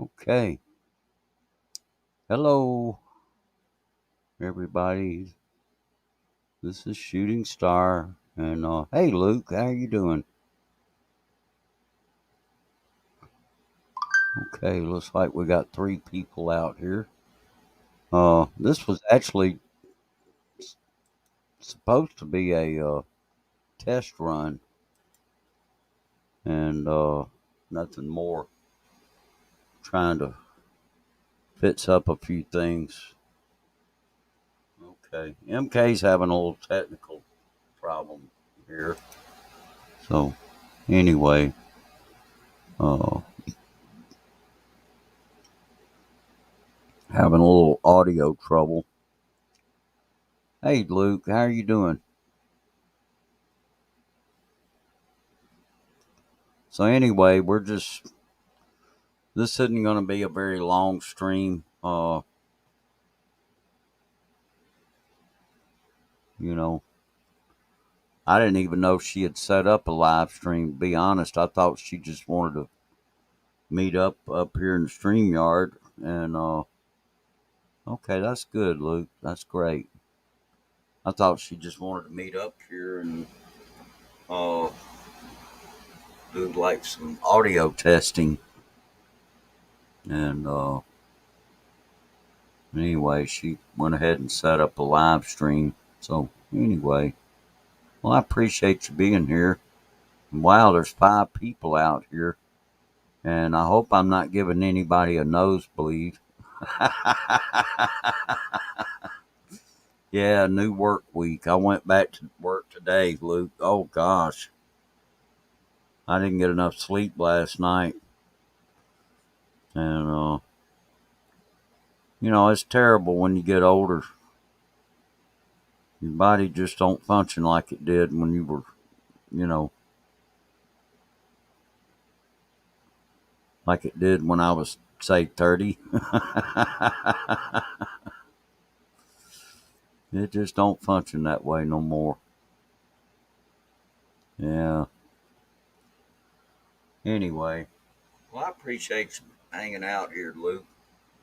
Okay. Hello, everybody. This is Shooting Star. And hey, Luke, how you doing? Okay, looks like we got three people out here. This was actually supposed to be a test run, and nothing more. Trying to fix up a few things. Okay, MK's having a little technical problem here. So anyway, uh, having a little audio trouble. Hey, Luke, how are you doing? So anyway, this isn't going to be a very long stream. You know, I didn't even know she had set up a live stream. To be honest, I thought she just wanted to meet up here in the stream yard. And okay, that's good, Luke. That's great. I thought she just wanted to meet up here and uh, do like some audio testing. And anyway, she went ahead and set up a live stream. So anyway, well, I appreciate you being here. Wow, there's five people out here, and I hope I'm not giving anybody a nosebleed. Yeah, new work week. I went back to work today, Luke. Oh gosh, I didn't get enough sleep last night, and it's terrible when you get older. Your body just don't function like it did when you were, you know, like it did when I was say 30. It just don't function that way no more. Yeah. Anyway, well, I appreciate you hanging out here, Luke.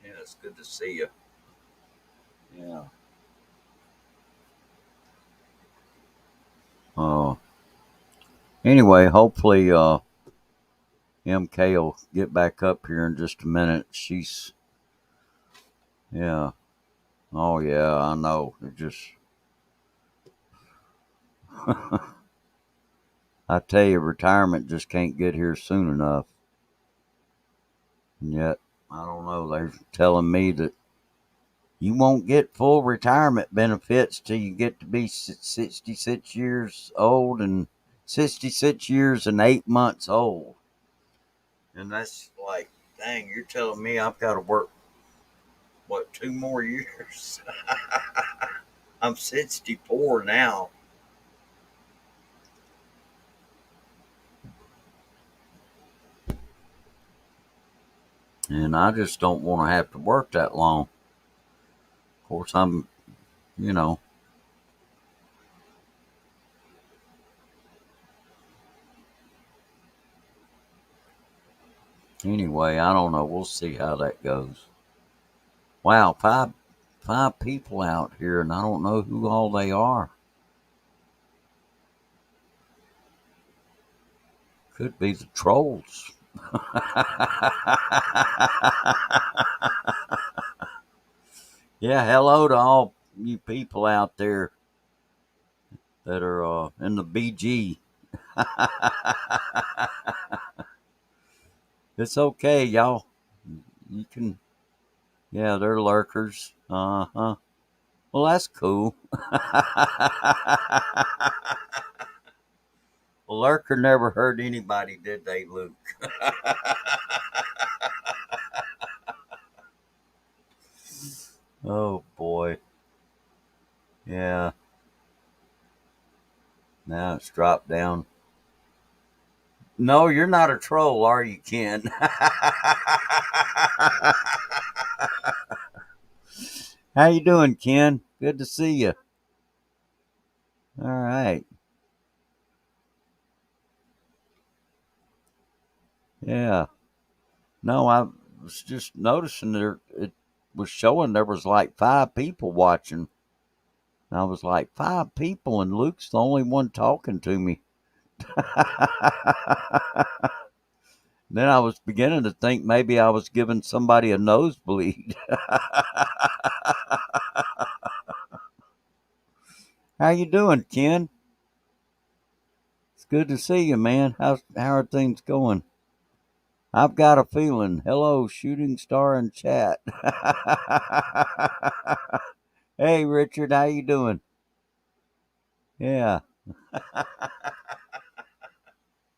Yeah, it's good to see you. Yeah. Uh. Anyway, hopefully, MK will get back up here in just a minute. Yeah. Oh yeah, I know. It just, I tell you, retirement just can't get here soon enough. And yet, I don't know. They're telling me that you won't get full retirement benefits till you get to be 66 years old and 66 years and 8 months old. And that's like, dang, you're telling me I've got to work, what, 2 more years? I'm 64 now. And I just don't want to have to work that long. Of course, you know, anyway, I don't know. We'll see how that goes. Wow, five people out here, and I don't know who all they are. Could be the trolls. Yeah, hello to all you people out there that are in the BG. It's okay, y'all. You can, yeah, they're lurkers. Uh huh. Well, that's cool. Well, lurker never hurt anybody, did they, Luke? Oh boy. Yeah. Now it's dropped down. No, you're not a troll, are you, Ken? How you doing, Ken? Good to see you. All right. Yeah. No, I was just noticing there it was showing there was like 5 people watching. And I was like, 5 people, and Luke's the only one talking to me. Then I was beginning to think maybe I was giving somebody a nosebleed. How you doing, Ken? It's good to see you, man. How are things going? I've got a feeling. Hello, shooting star in chat. Hey, Richard, how you doing? Yeah.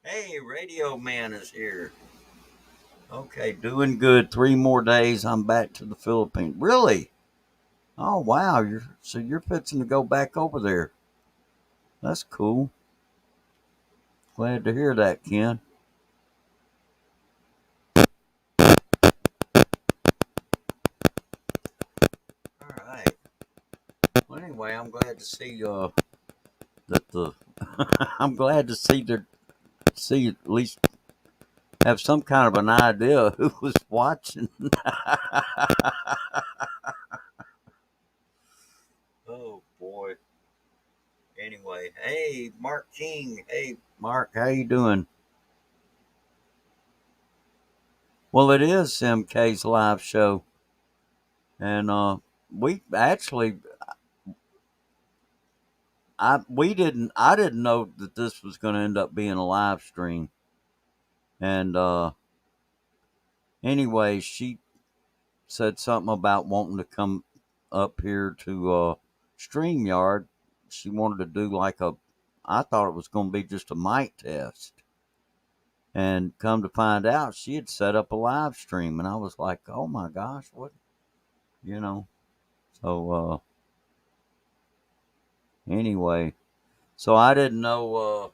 Hey, Radio Man is here. Okay, doing good. 3 more days, I'm back to the Philippines. Really? Oh wow, you're fixing to go back over there. That's cool. Glad to hear that, Ken. All right. Well, anyway, I'm glad to see that the I'm glad to see at least have some kind of an idea who was watching. Oh boy. Anyway, hey Mark King. Hey Mark, how you doing? Well, it is MK's live show, and we actually I didn't know that this was going to end up being a live stream, and anyway, she said something about wanting to come up here to StreamYard. She wanted to do like I thought it was going to be just a mic test. And come to find out, she had set up a live stream. And I was like, oh my gosh, what? You know. So, anyway, so I didn't know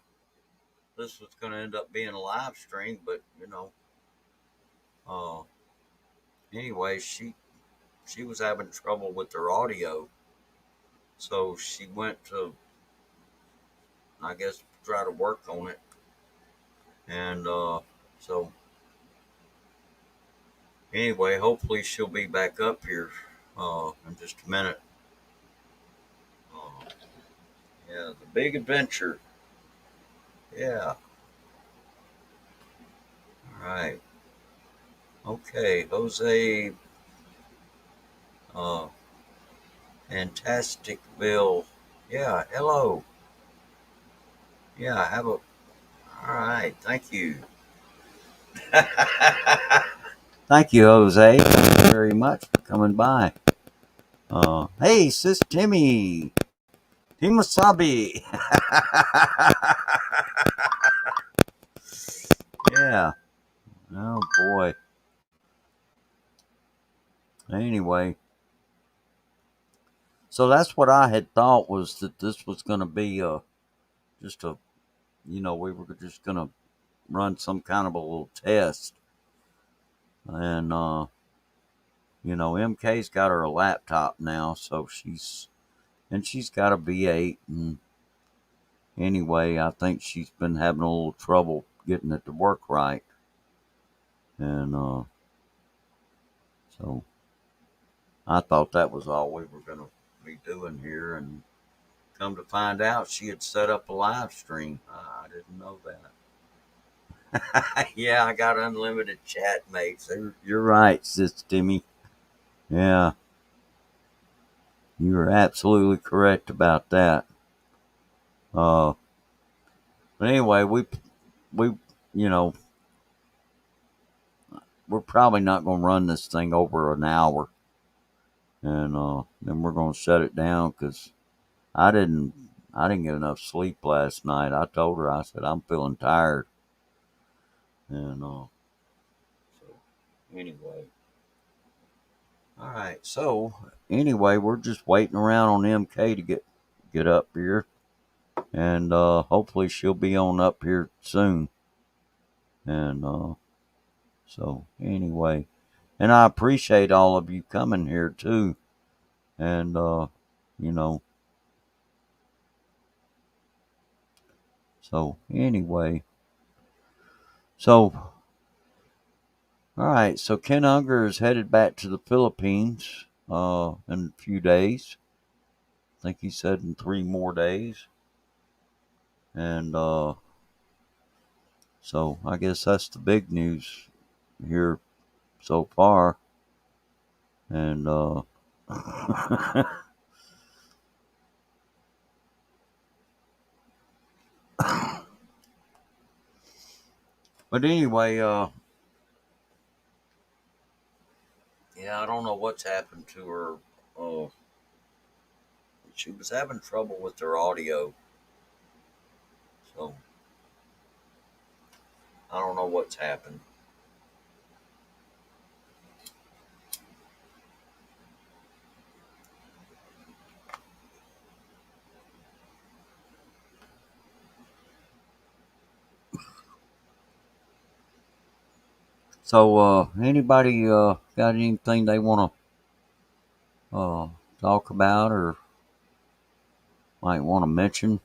this was going to end up being a live stream, but, uh, anyway, she was having trouble with her audio. So she went to, I guess, try to work on it. And so, anyway, hopefully she'll be back up here in just a minute. Uh, yeah, the big adventure. Yeah. All right. Okay, Jose. Uh, Fantastic Bill. Yeah. Hello. Yeah. Have a. All right. Thank you. Thank you, Jose. Thank you very much for coming by. Hey, Sis Timmy. Timasabi. Yeah. Oh boy. Anyway, so that's what I had thought was that this was going to be just a, we were just going to run some kind of a little test, and MK's got her a laptop now, so she's got a V8, and anyway, I think she's been having a little trouble getting it to work right, and so I thought that was all we were going to be doing here, and come to find out, she had set up a live stream. I didn't know that. Yeah, I got unlimited chat mates. You're right, Sis Timmy. Yeah, you are absolutely correct about that. Uh, but anyway, we, you know, we're probably not going to run this thing over an hour, and then we're going to shut it down because I didn't, I didn't get enough sleep last night. I told her, I said I'm feeling tired, and so anyway. All right. So anyway, we're just waiting around on MK to get up here, and hopefully she'll be on up here soon. And so anyway, and I appreciate all of you coming here too. And you know, so anyway, so All right, so Ken Unger is headed back to the Philippines in a few days. I think he said in 3 more days. And so I guess that's the big news here so far. And but anyway, yeah, I don't know what's happened to her. Uh, she was having trouble with her audio, so I don't know what's happened. So anybody got anything they want to talk about or might want to mention?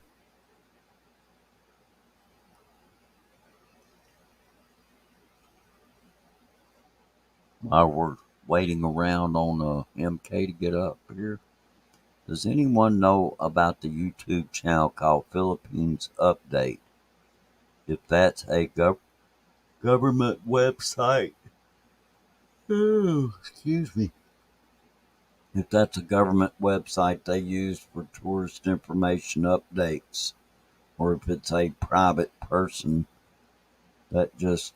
While we're waiting around on MK to get up here. Does anyone know about the YouTube channel called Philippines Update? If that's a government website, oh, excuse me. If that's a government website they use for tourist information updates, or if it's a private person that just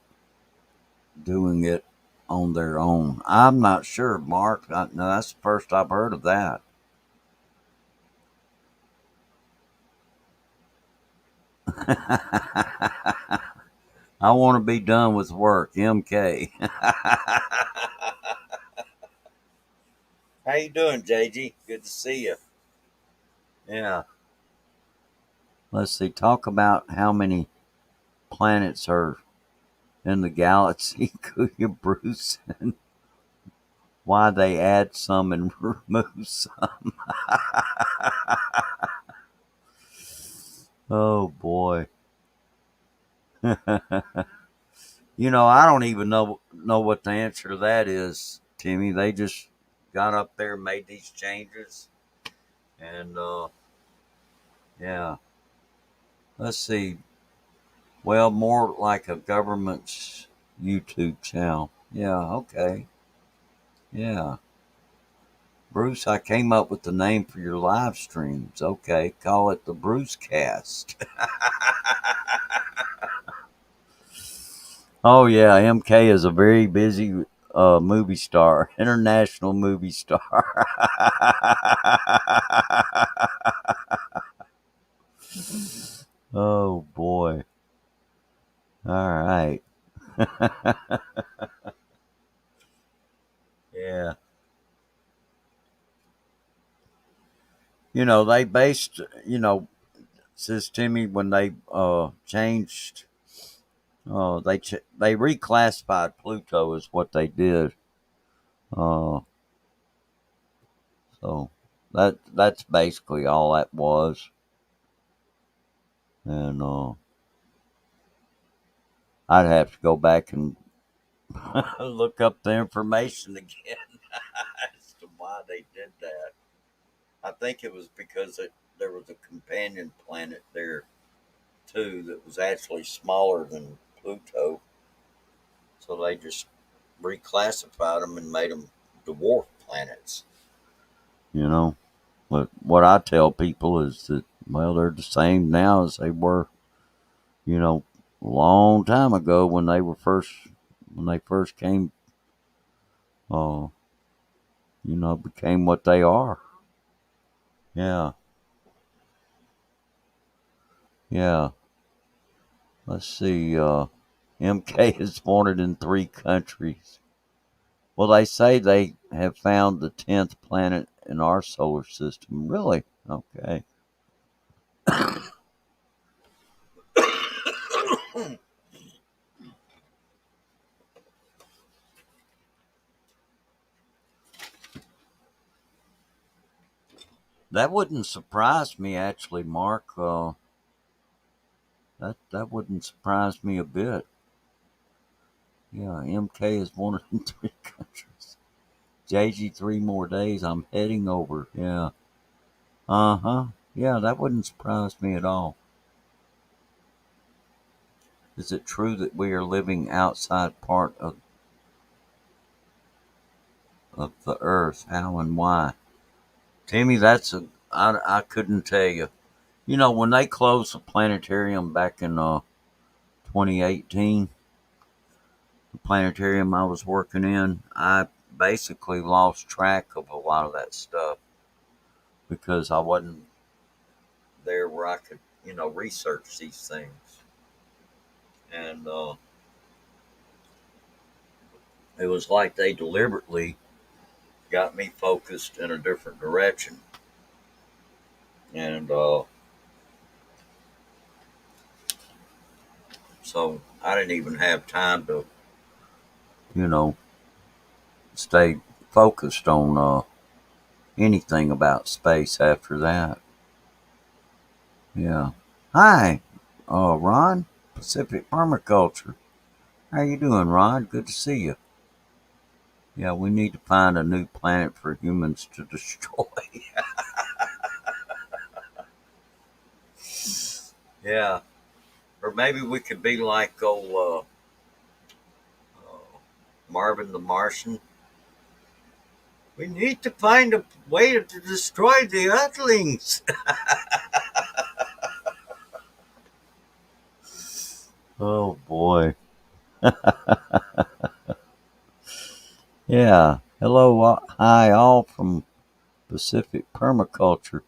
doing it on their own. I'm not sure, Mark. No, that's the first I've heard of that. I want to be done with work, MK. How you doing, JG? Good to see you. Yeah. Let's see. Talk about how many planets are in the galaxy, could you, Bruce? And why they add some and remove some. Oh boy. I don't even know what the answer to that is, Timmy. They just got up there and made these changes, and yeah. Let's see. Well, more like a government's YouTube channel. Yeah. Okay. Yeah. Bruce, I came up with the name for your live streams. Okay, call it the Bruce Cast. Oh yeah, MK is a very busy movie star, international movie star. Oh boy. All right. Yeah. They based, says Timmy, when they changed, they reclassified Pluto is what they did. Uh, so that's basically all that was. And I'd have to go back and look up the information again as to why they did that. I think it was because there was a companion planet there too that was actually smaller than Pluto, so they just reclassified them and made them dwarf planets. You know, but what I tell people is that, well, they're the same now as they were, you know, a long time ago when they first came, uh, became what they are. Yeah, yeah. Let's see. MK is wanted in 3 countries. Well, they say they have found the 10th planet in our solar system. Really? Okay. That wouldn't surprise me, actually, Mark. That wouldn't surprise me a bit. Yeah, MK is one of the three countries. JG, 3 more days. I'm heading over. Yeah. Uh huh. Yeah, that wouldn't surprise me at all. Is it true that we are living outside part of the Earth? How and why? Timmy, I couldn't tell you. You know, when they closed the planetarium back in 2018, the planetarium I was working in, I basically lost track of a lot of that stuff because I wasn't there where I could, research these things. And it was like they deliberately got me focused in a different direction. And so I didn't even have time to, you know, stay focused on anything about space after that. Yeah. Hi, Ron, Pacific Permaculture. How you doing, Ron? Good to see you. Yeah, we need to find a new planet for humans to destroy. Yeah, or maybe we could be like Marvin the Martian. We need to find a way to destroy the Earthlings. Oh boy. Yeah. Hello, hi all from Pacific Permaculture.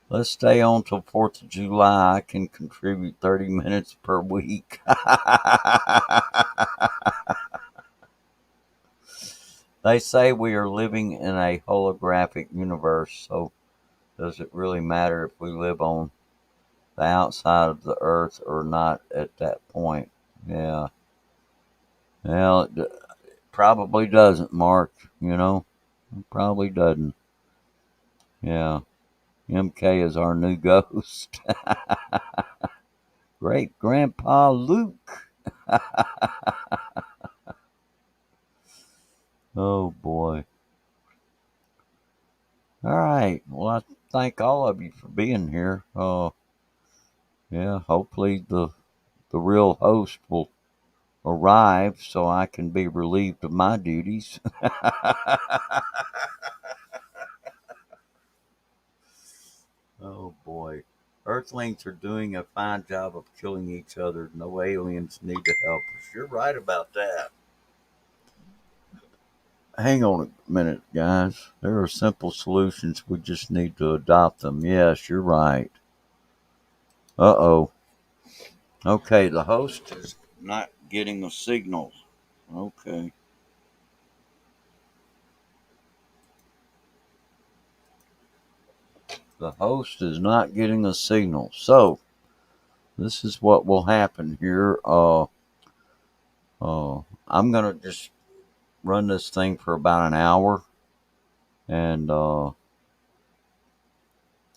Let's stay on till 4th of July. I can contribute 30 minutes per week. They say we are living in a holographic universe, so does it really matter if we live on the outside of the earth or not at that point? Yeah. Well, it probably doesn't, Mark, you know? It probably doesn't. Yeah. MK is our new ghost. Great Grandpa Luke. Oh boy. All right. Well, I thank all of you for being here. Yeah, hopefully the real host will arrive so I can be relieved of my duties. Oh boy. Earthlings are doing a fine job of killing each other. No aliens need to help us. You're right about that. Hang on a minute, guys. There are simple solutions. We just need to adopt them. Yes, you're right. Uh oh. Okay, the host is not getting a signal. Okay. The host is not getting a signal. So, this is what will happen here. I'm going to just run this thing for about an hour and and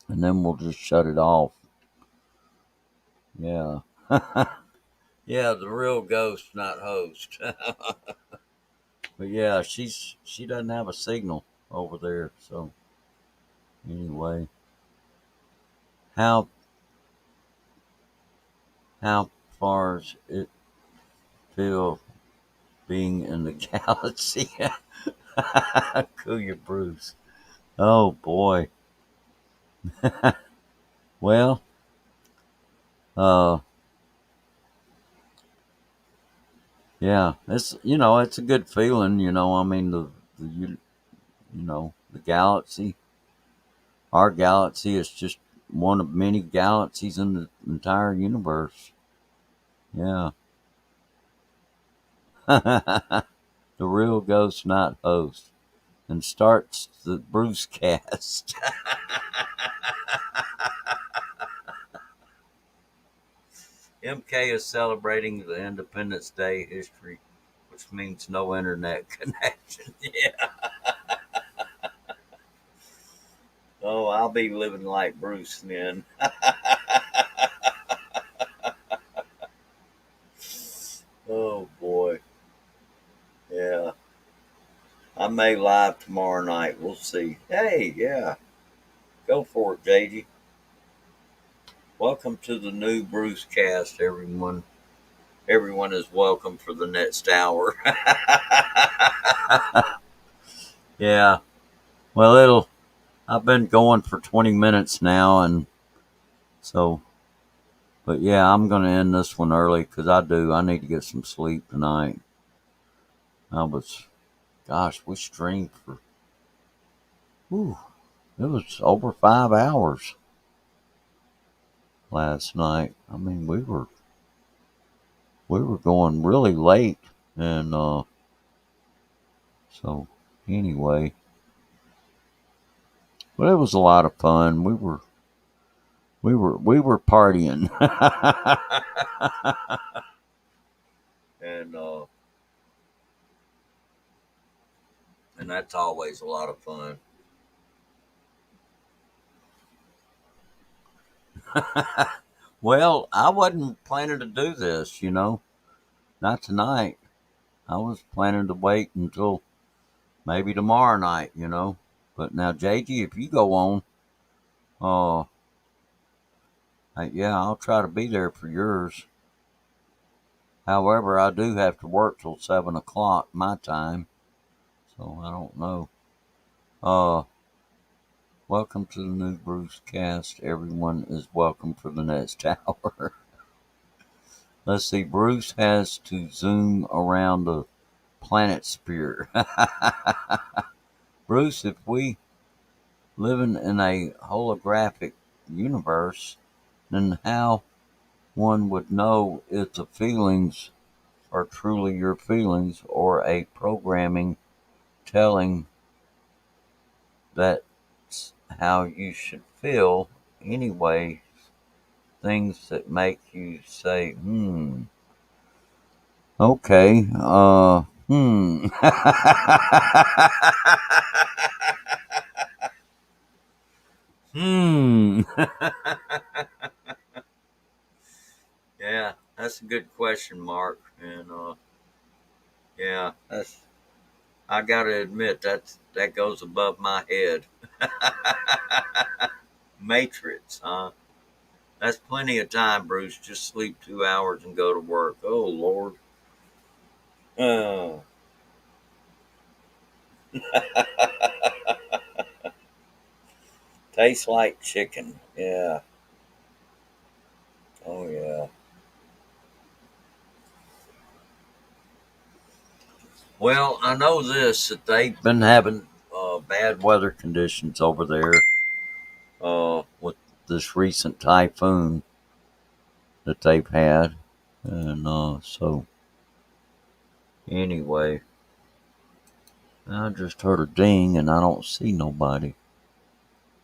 then we'll just shut it off. Yeah. Yeah, the real ghost, not host. But yeah, she doesn't have a signal over there. So anyway, how how far is it feel being in the galaxy? Kuya Bruce. Oh boy. Well, uh, yeah, it's a good feeling. I mean the galaxy. Our galaxy is just one of many galaxies in the entire universe. Yeah. The real ghost, not host. And starts the Bruce cast. MK is celebrating the Independence Day history, which means no internet connection. Yeah. Oh, I'll be living like Bruce then. Oh boy. I may live tomorrow night. We'll see. Hey, yeah, go for it, JG. Welcome to the new Bruce cast, everyone. Everyone is welcome for the next hour. Yeah. Well, it'll. I've been going for 20 minutes now, and so. But yeah, I'm gonna end this one early because I need to get some sleep tonight. I was, gosh, we streamed for. Whew, it was over 5 hours last night. I mean, we were going really late, and so anyway, but it was a lot of fun. We were partying, and and that's always a lot of fun. Well, I wasn't planning to do this, not tonight. I was planning to wait until maybe. But now, JG, if you go on, uh, yeah, I'll try to be there for yours. However, I do have to work till 7 o'clock my time, so I don't know. Uh, Welcome to the new Bruce cast. Everyone is welcome for the next hour. Let's see. Bruce has to zoom around the planet sphere. Bruce, if we living in a holographic universe, then how one would know if the feelings are truly your feelings or a programming telling that's how you should feel anyway, things that make you say, okay, hmm. Yeah, that's a good question, Mark. And yeah, I gotta admit that goes above my head. Matrix, huh? That's plenty of time, Bruce. Just sleep 2 hours and go to work. Oh Lord. Oh. Tastes like chicken. Yeah. Oh yeah. Well, I know this that they've been having bad weather conditions over there with this recent typhoon that they've had, and so anyway, I just heard a ding and I don't see nobody.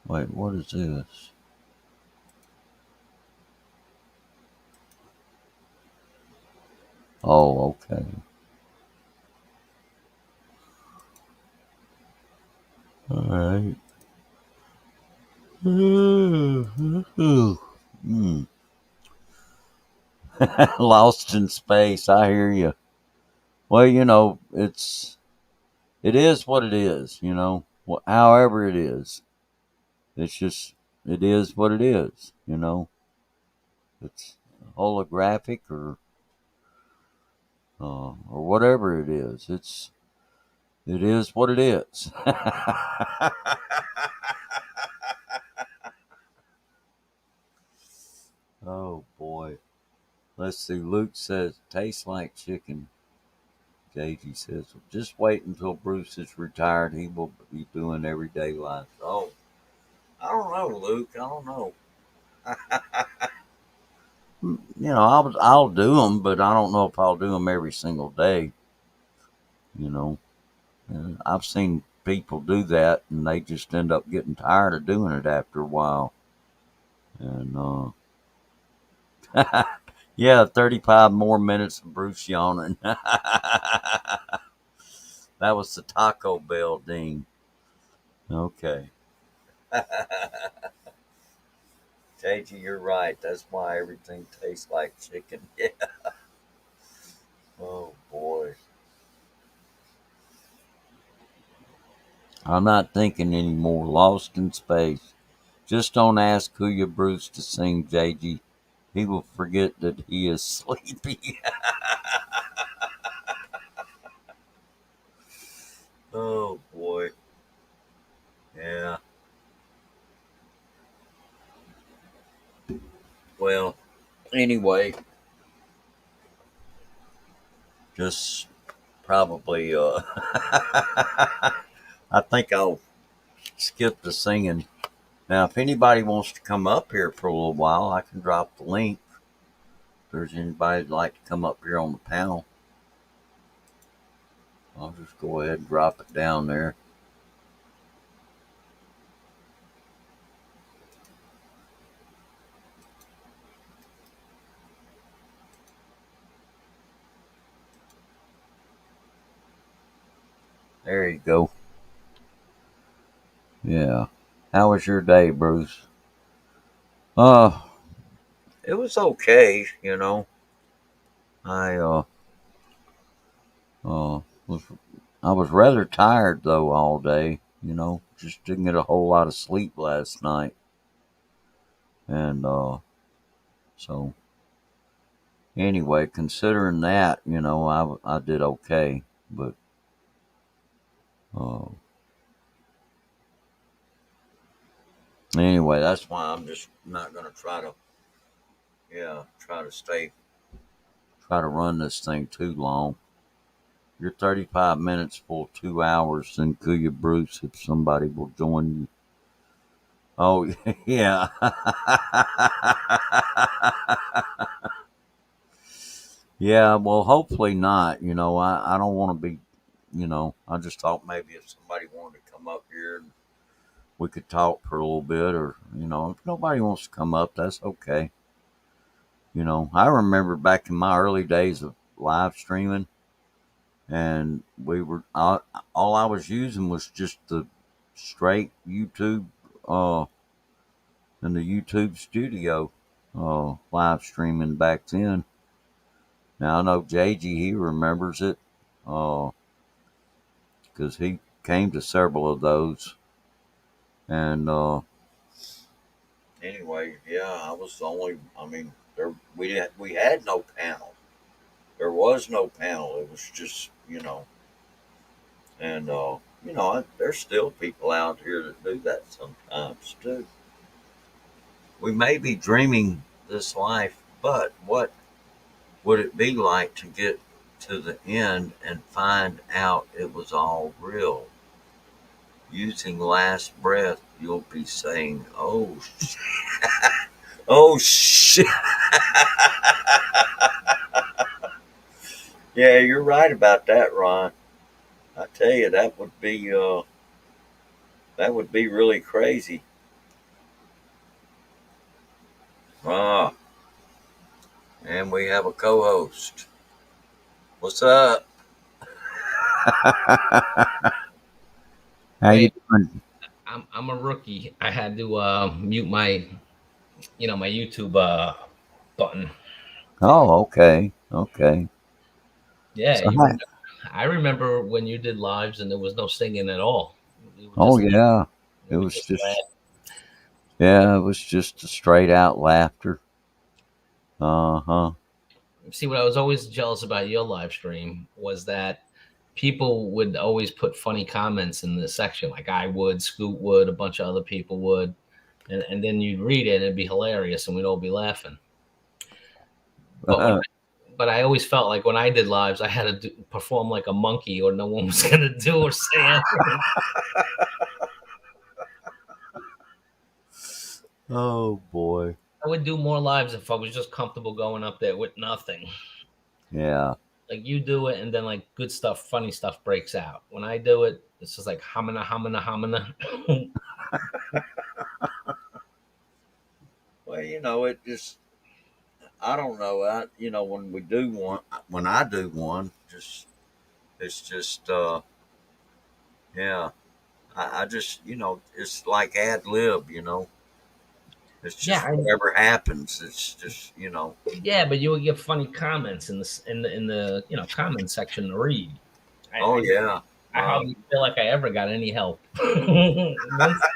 Wait, what is this? Oh, okay. All right. Hmm. Lost in space. I hear you. Well, it is what it is. However it is, it's just it is what it is. It's holographic or whatever it is. It is what it is. Oh boy. Let's see. Luke says tastes like chicken. JG says just wait until Bruce is retired. He will be doing everyday life. Oh, I don't know, Luke. I don't know. I'll do them, but I don't know if I'll do them every single day. You know, and I've seen people do that, and they just end up getting tired of doing it after a while. And yeah, 35 more minutes of Bruce yawning. That was the Taco Bell ding. Okay. JG, you're right. That's why everything tastes like chicken. Yeah. Oh boy. I'm not thinking anymore. Lost in space. Just don't ask Kuya Bruce to sing, JG. He will forget that he is sleepy. Oh boy. Yeah. Well, anyway, just probably I think I'll skip the singing. Now if anybody wants to come up here for a little while, I can drop the link. If there's anybody that'd like to come up here on the panel, I'll just go ahead and drop it down there. There you go. Yeah. How was your day, Bruce? Uh, it was okay, you know. I uh was I was rather tired though all day, you know. Just didn't get a whole lot of sleep last night. And so anyway, considering that, you know, I did okay, but uh anyway, that's why I'm just not going to try to try to run this thing too long. You're 35 minutes for 2 hours, then Kuya Bruce, if somebody will join you. Oh, yeah. Yeah, well, hopefully not. You know, I don't want to be, you know, I just thought maybe if somebody wanted to come up here and we could talk for a little bit, or, you know, if nobody wants to come up, that's okay. You know, I remember back in my early days of live streaming, and all I was using was just the straight YouTube, uh, in the YouTube studio, live streaming back then. Now I know JG, he remembers it, uh, because he came to several of those. And anyway, yeah, I was the only. I mean, we had no panel. There was no panel. It was just, you know, and there's still people out here that do that sometimes too. We may be dreaming this life, but what would it be like to get to the end and find out it was all real? Using last breath, you'll be saying, "Oh, oh shit." Yeah, you're right about that, Ron. I tell you, that would be really crazy. Ah, and we have a co-host. What's up? How you Hey, doing? I'm a rookie. I had to mute my my YouTube button. Oh, okay, okay. Yeah, So you hi. remember, I remember when you did lives and there was no singing at all. We would Oh just yeah, it we would was just just laugh. yeah, it was just a straight out laughter. Uh huh. See, what I was always jealous about your live stream was that people would always put funny comments in the section, like I would, Scoot would, a bunch of other people would, and then you'd read it and it'd be hilarious and we'd all be laughing. But but I always felt like when I did lives, I had to perform like a monkey, or no one was going to do or say anything. Oh boy. I would do more lives if I was just comfortable going up there with nothing. Yeah. Like you do it, and then like good stuff, funny stuff breaks out. When I do it, it's just like hamina, hamina, hamina. Well, it just I don't know. When I do one, just it's just yeah. I just it's like ad lib. It's Yeah, just whatever happens. It's just. yeah, but you would get funny comments in the comment section to read. Oh I yeah. I Wow. hardly feel like I ever got any help. Once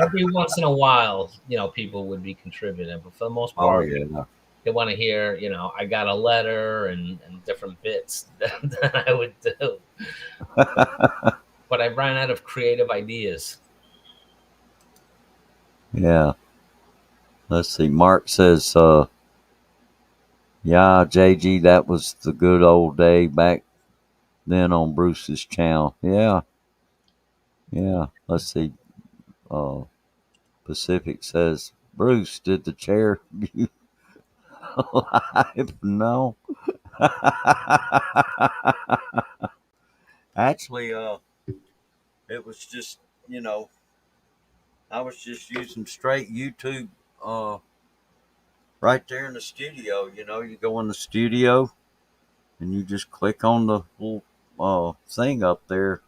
every once in a while, people would be contributing, but for the most Oh part, yeah. they want to hear, I got a letter and different bits that I would do. But I ran out of creative ideas. Yeah. Let's see. Mark says, yeah, JG, that was the good old day back then on Bruce's channel. Yeah. Yeah. Let's see. Uh, Pacific says, Bruce, did the chair you live? No. Actually, it was just, you know, I was just using straight YouTube, uh, right there in the studio. You go in the studio and you just click on the little thing up there,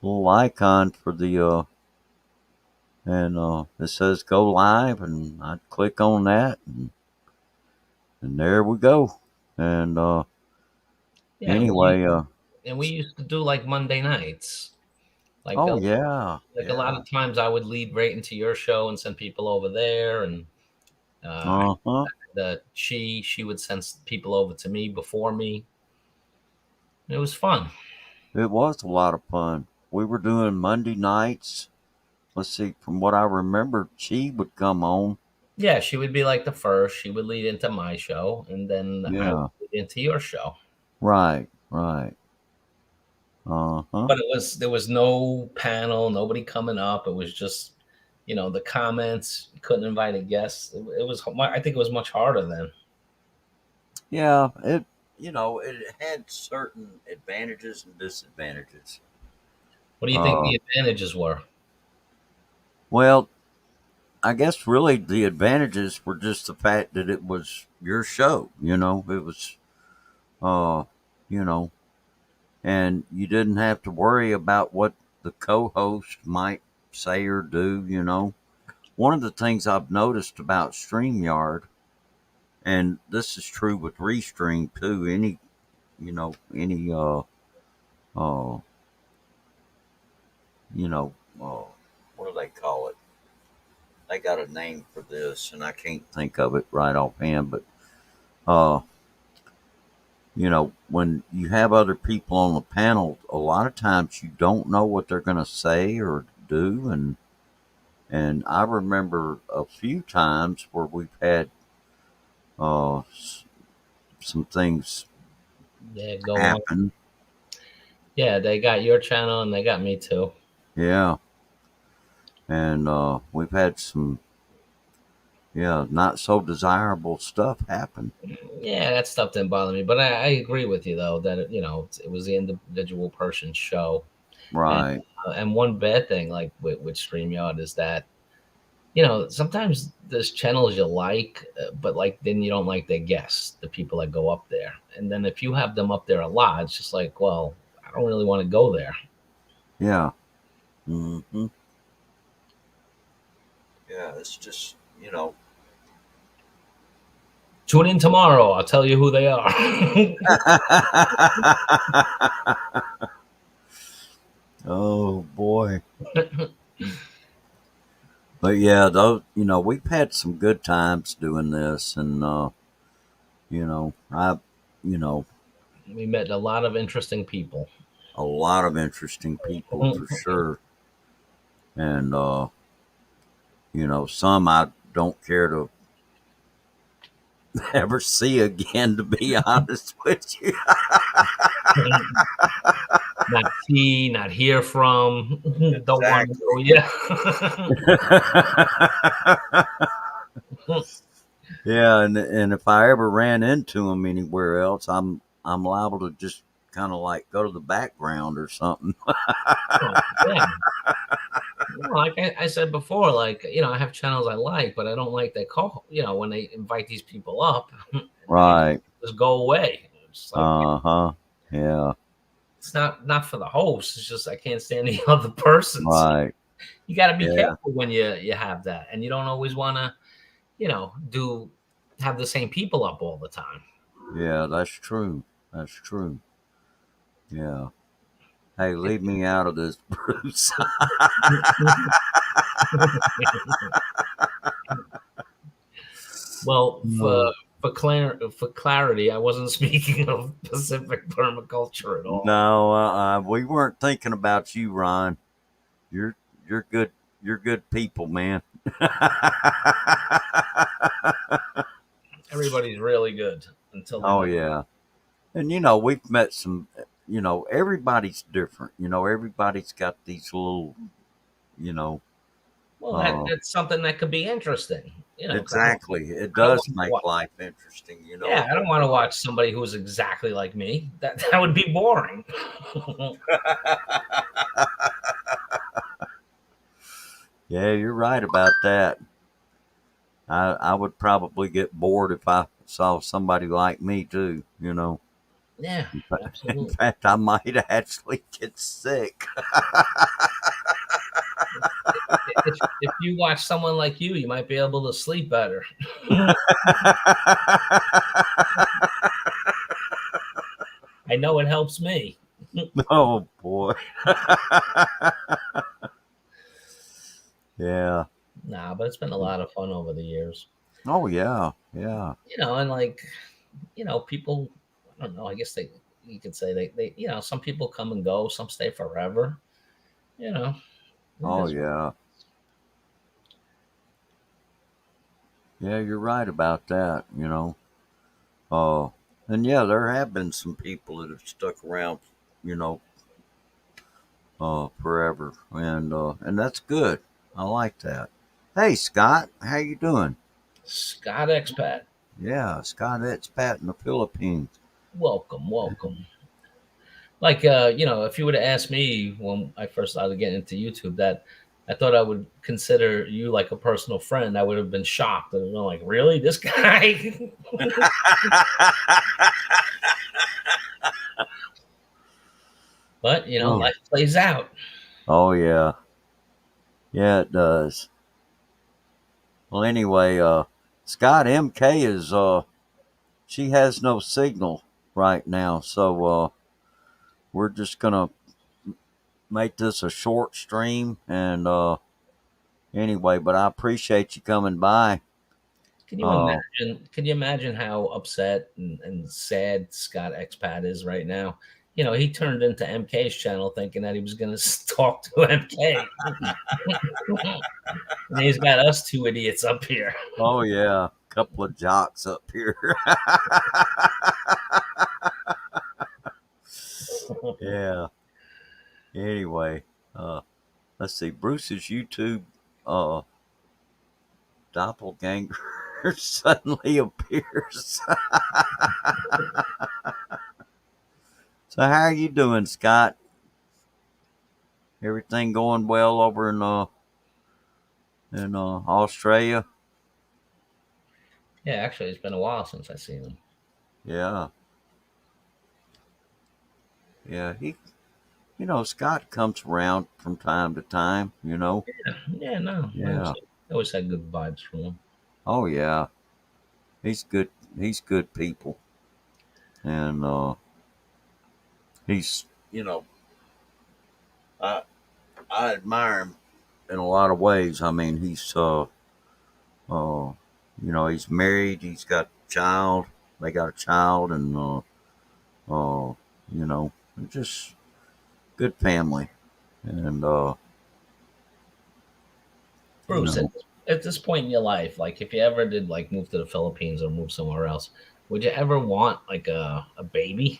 little icon for the and it says go live, and I click on that, and there we go. And Yeah, anyway, we used to do like Monday nights. Like oh a, yeah, like a lot yeah, of times I would lead right into your show and send people over there, and I uh huh. the she would send people over to me before me. It was fun. It was a lot of fun. We were doing Monday nights. Let's see, from what I remember, she would come on. Yeah, she would be like the first. She would lead into my show, and then I would Yeah, lead into your show. right, right. Uh huh. But there was no panel, nobody coming up. It was just the comments. You couldn't invite a guest. It was I think it was much harder then. Yeah, it had certain advantages and disadvantages. What do you think Uh, the advantages were? well, I guess really the advantages were just the fact that it was your show. It was, uh, you know, and you didn't have to worry about what the co-host might say or do. One of the things I've noticed about StreamYard, and this is true with Restream too. Any uh, you know, uh, what do they call it? They got a name for this, and I can't think of it right offhand. But uh, when you have other people on the panel, a lot of times you don't know what they're going to say or do, and I remember a few times where we've had some things Yeah, go on. happen. Yeah, they got your channel and they got me too. Yeah, and we've had some, yeah, not so desirable stuff happen. Yeah, that stuff didn't bother me, but I agree with you though that it was the individual person's show, and Right. one bad thing like with Streamyard is that sometimes there's channels you like, but like then you don't like their guests, the people that go up there, and then if you have them up there a lot, it's just like, well, I don't really want to go there. Yeah. Hmm. Yeah. It's just, Tune in tomorrow. I'll tell you who they are. Oh boy. But yeah, though, we've had some good times doing this, and I, you know, We met a lot of interesting people. a lot of interesting people for sure, and some I don't care to ever see again. To be honest with you. Not see, not hear from. Don't want to know. Exactly. Yeah. Yeah, and if I ever ran into them anywhere else, I'm liable to just kind of like go to the background or something. Oh, yeah. Well, like I said before, like I have channels I like, but I don't like that call. When they invite these people up, and they Right. just go away. It's like Uh huh. Yeah. it's not for the host. It's just I can't stand the other person. So Right. you got to be Yeah. careful when you have that, and you don't always want to do have the same people up all the time. Yeah. That's true. That's true. Yeah. Hey, leave me out of this, Bruce. Well, No. for clarity, I wasn't speaking of Pacific permaculture at all. No, we weren't thinking about you, Ron. You're you're good. You're good people, man. Everybody's really good until they Oh don't. yeah, and we've met some. Everybody's different. Everybody's got these little. You know, Well, uh, that's something that could be interesting, 'cause exactly. It I don't does want to make watch. life interesting. Yeah, I don't want to watch somebody who's exactly like me. That would be boring. Yeah, you're right about that. I would probably get bored if I saw somebody like me too. Yeah, In absolutely. fact, I might actually get sick. If you watch someone like you might be able to sleep better. I know it helps me. Oh boy. Yeah. Nah, but it's been a lot of fun over the years. Oh yeah. Yeah. And like, people, I don't know, I guess you could say some people come and go, some stay forever, you know. It Oh is. yeah. Yeah, you're right about that. Uh, and yeah, there have been some people that have stuck around, you know, forever, and that's good. I like that. Hey, Scott, how you doing? Scott Expat, Yeah, Scott, it's Pat in the Philippines. welcome, welcome. Like, if you would have asked me when I first started getting into YouTube that I thought I would consider you like a personal friend, I would have been shocked. And been like, really? This guy? But, Oh, life plays out. oh yeah, yeah, it does. Well, anyway, Scott MK is she has no signal right now, so we're just gonna make this a short stream. And anyway, but I appreciate you coming by. Uh, Can you imagine how upset and sad Scott Expat is right now? He turned into MK's channel thinking that he was going to talk to MK. And he's got us two idiots up here. oh yeah, couple of jocks up here. Yeah. Anyway, uh, let's see. Bruce's YouTube uh, doppelganger suddenly appears. So how are you doing, Scott? Everything going well over in Australia? Yeah, actually, it's been a while since I've seen him. Yeah, yeah. Scott comes around from time to time. Yeah, no, Yeah. I always had good vibes from him. Oh yeah. He's good. He's good people, and he's I I admire him in a lot of ways. I mean, uh, he's married. He's got a child. They got a child, and you know, just good family. And you Bruce, know, at this point in your life, like if you ever did like move to the Philippines or move somewhere else, would you ever want like a baby?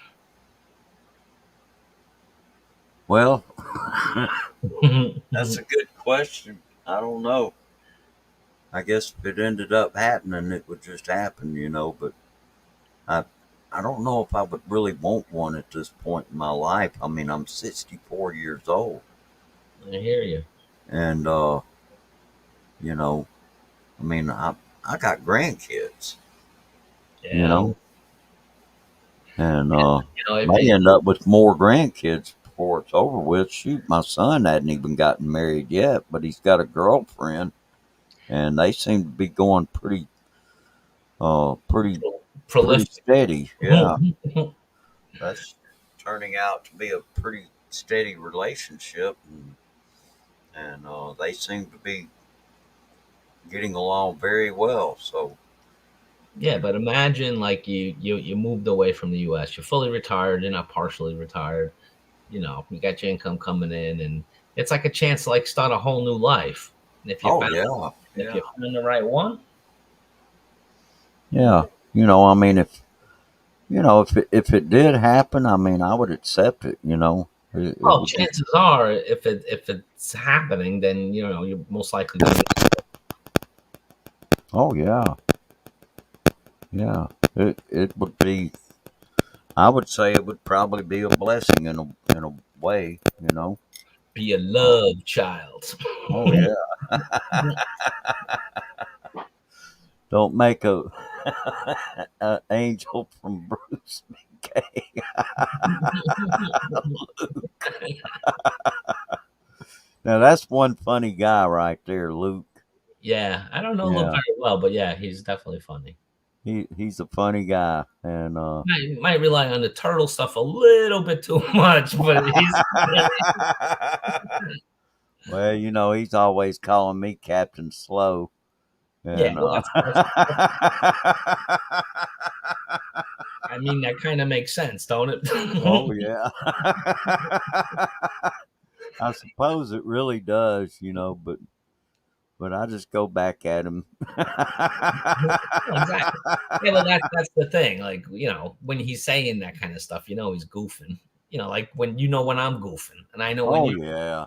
well, that's a good question. I don't know. I guess if it ended up happening, it would just happen, But I, I don't know if I would really want one at this point in my life. I mean, I'm 64 years old, I hear you. and you know, I mean, I got grandkids, you Yeah, know, and if may you, end up with more grandkids before it's over with. Shoot, my son hadn't even gotten married yet, but he's got a girlfriend, and they seem to be going pretty, pretty prolific. steady. Yeah, that's turning out to be a pretty steady relationship, and they seem to be getting along very well. So, Yeah, you but imagine like you moved away from the US. You're fully retired, you're not partially retired. You got your income coming in, and it's like a chance to like start a whole new life. And oh yeah, if yeah, you find the right one, yeah. I mean, if it did happen, I mean, I would accept it. It well, would be. chances are if it's happening, then you're most likely going to get. Oh yeah, yeah. It would be. I would say it would probably be a blessing in a way. Be a Uh, love child. oh yeah. Don't make a angel from Bruce McKay. Now that's one funny guy right there, Luke. Yeah, I don't know Luke Yeah, very well, but yeah, he's definitely funny. he's a funny guy, and Might rely on the turtle stuff a little bit too much, but he's well, he's always calling me Captain Slow, yeah. and Well, I mean that kind of makes sense, don't oh it? yeah, I suppose it really does, but I just go back at him. Well, exactly. Yeah, well, that's the thing. Like, when he's saying that kind of stuff, he's goofing. Like when I'm goofing, and I know when Oh you. yeah,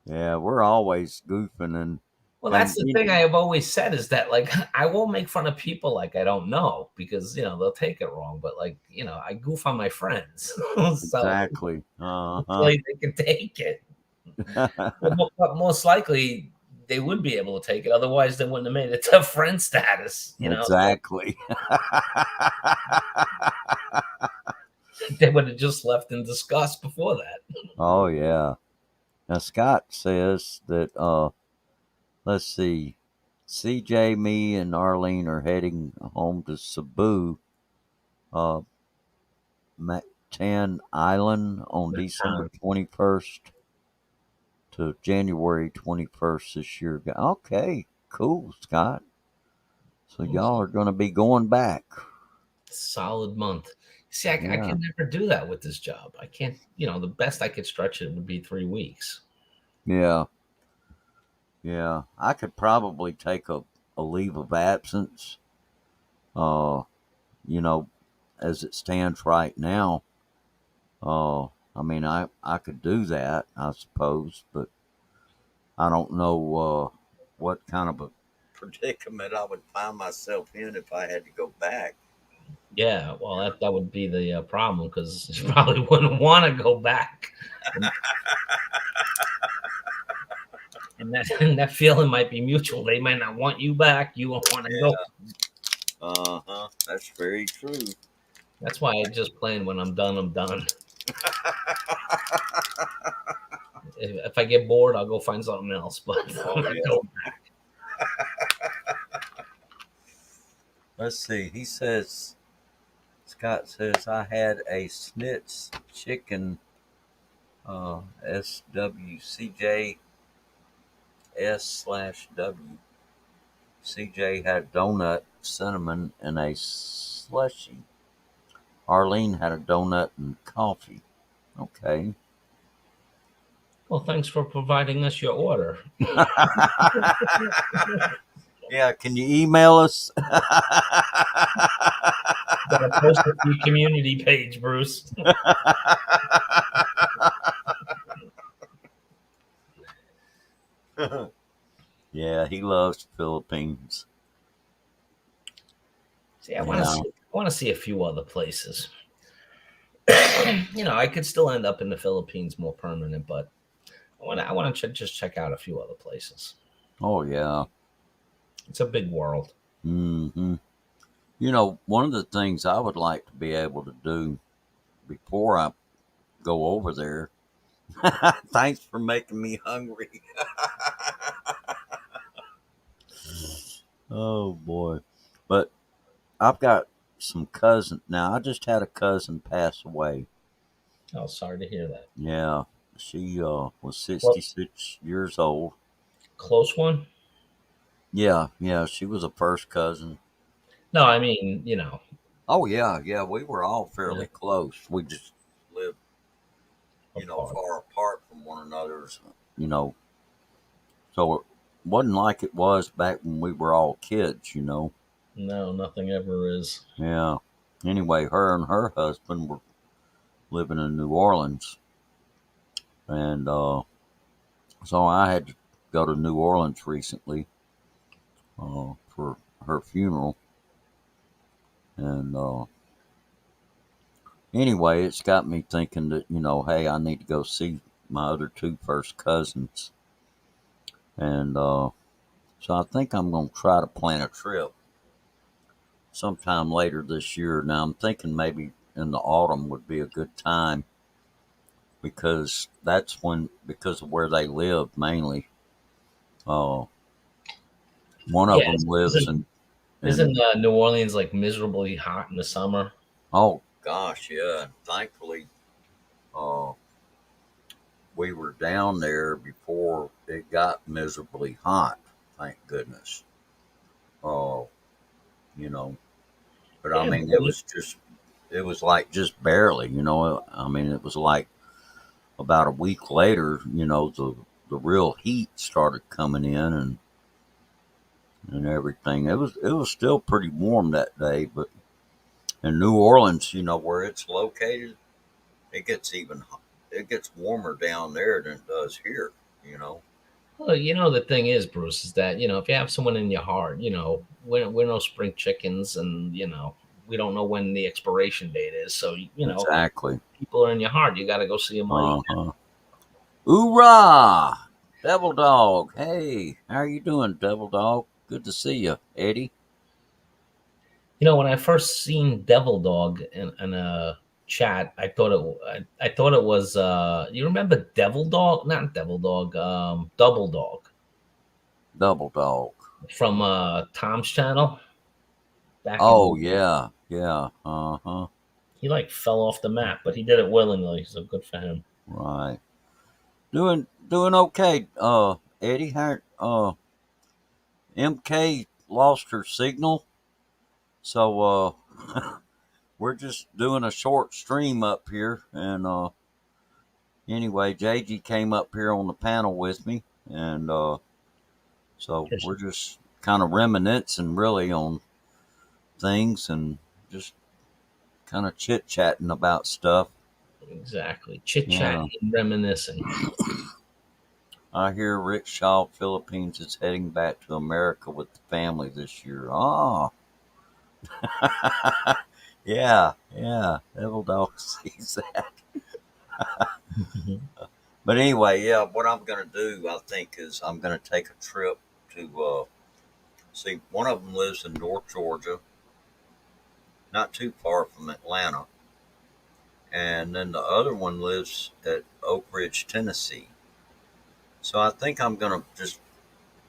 yeah, we're always goofing Well, that's and the thing I have always said is that like I won't make fun of people like I don't know because they'll take it wrong. But like I goof on my friends, so exactly. Uh-huh. hopefully they can take it. But most likely they would be able to take it. Otherwise, they wouldn't have made it to friend status. So Exactly. they would have just left in disgust before that. Oh yeah. Now Scott says that let's see, CJ, me, and Arlene are heading home to Cebu, uh, Mactan Island on December 21st to January 21st this year. Okay, cool, Scott. So y'all are going to be going back. Solid month. See, I Yeah, can never do that with this job. I can't. The best I could stretch it would be 3 weeks. yeah, yeah. I could probably take a leave of absence, uh, you know, as it stands right now. I mean, I could do that, I suppose, but I don't know what kind of a predicament I would find myself in if I had to go back. Yeah, well, that would be the problem because you probably wouldn't want to go back, and, and that feeling might be mutual. They might not want you back. You won't want to go. Yeah. Uh huh. That's very true. That's why I just plan when I'm done. I'm done. If I get bored, I'll go find something else. But I'm Oh not yeah. going. Let's see. He says Scott says I had a Snitz chicken SWCJ S/W. CJ had donut, cinnamon, and a slushy. Arlene had a donut and coffee. Okay. Well, thanks for providing us your order. Yeah, can you email us? Gotta post it to your community page, Bruce. Yeah, he loves Philippines. See, Yeah. I want to see a few other places. I could still end up in the Philippines more permanent, but I want to just check out a few other places. Oh, yeah. It's a big world. Hmm. One of the things I would like to be able to do before I go over there. Thanks for making me hungry. Oh boy. But I've got some cousin now. I just had a cousin pass away, Oh, sorry to hear that. Yeah, she was Well, 66 years old. close one? Yeah, yeah, she was a first cousin. No, I mean, you know, Oh yeah, yeah, we were all yeah, fairly close. We just lived, apart. far apart from one another's, you know, so it wasn't like it was back when we were all kids. No, nothing ever is. Yeah. Anyway, her and her husband were living in New Orleans, and so I had to go to New Orleans recently for her funeral, and anyway, it's got me thinking that hey, I need to go see my other two first cousins, and so I think I'm going to try to plan a trip sometime later this year. Now I'm thinking maybe in the autumn would be a good time because that's when, because of where they live mainly. Uh, one of Yes, them lives in isn't New Orleans like miserably hot in the summer? oh gosh, yeah. And thankfully, uh, we were down there before it got miserably hot. Thank goodness. Uh, you know, but I Yeah, mean, it was like just barely. I mean, it was like about a week later. The real heat started coming in and everything. It was still pretty warm that day, but in New Orleans, where it's located, it gets even it gets warmer down there than it does here. You know, well, the thing is, Bruce, is that if you have someone in your heart, we're no spring chickens, and we don't know when the expiration date is. So if exactly. people are in your heart, you got to go see them while you Uh can. huh. Hoorah! Devil Dog. Hey, how are you doing, Devil Dog? Good to see you, Eddie. When I first seen Devil Dog in a chat, I thought it was you remember Devil Dog? Not Devil Dog, Double Dog Double Dog. from Tom's channel back in. Oh yeah, yeah. Uh huh. He like fell off the map, but he did it willingly, so good for him. Right. Doing okay. Eddie, how MK lost her signal, so we're just doing a short stream up here, and anyway, JG came up here on the panel with me, and so Yes, we're just kind of reminiscing really on things and just kind of chit chatting about stuff. exactly. Chit Yeah, chatting and reminiscing. I hear Rick Shaw, Philippines, is heading back to America with the family this year. Ah, yeah, yeah. Devil Dog sees that. Mhm. But anyway, yeah, what I'm going to do, I think, is I'm going to take a trip to see. One of them lives in North Georgia, not too far from Atlanta, and then the other one lives at Oak Ridge, Tennessee. So I think I'm going to just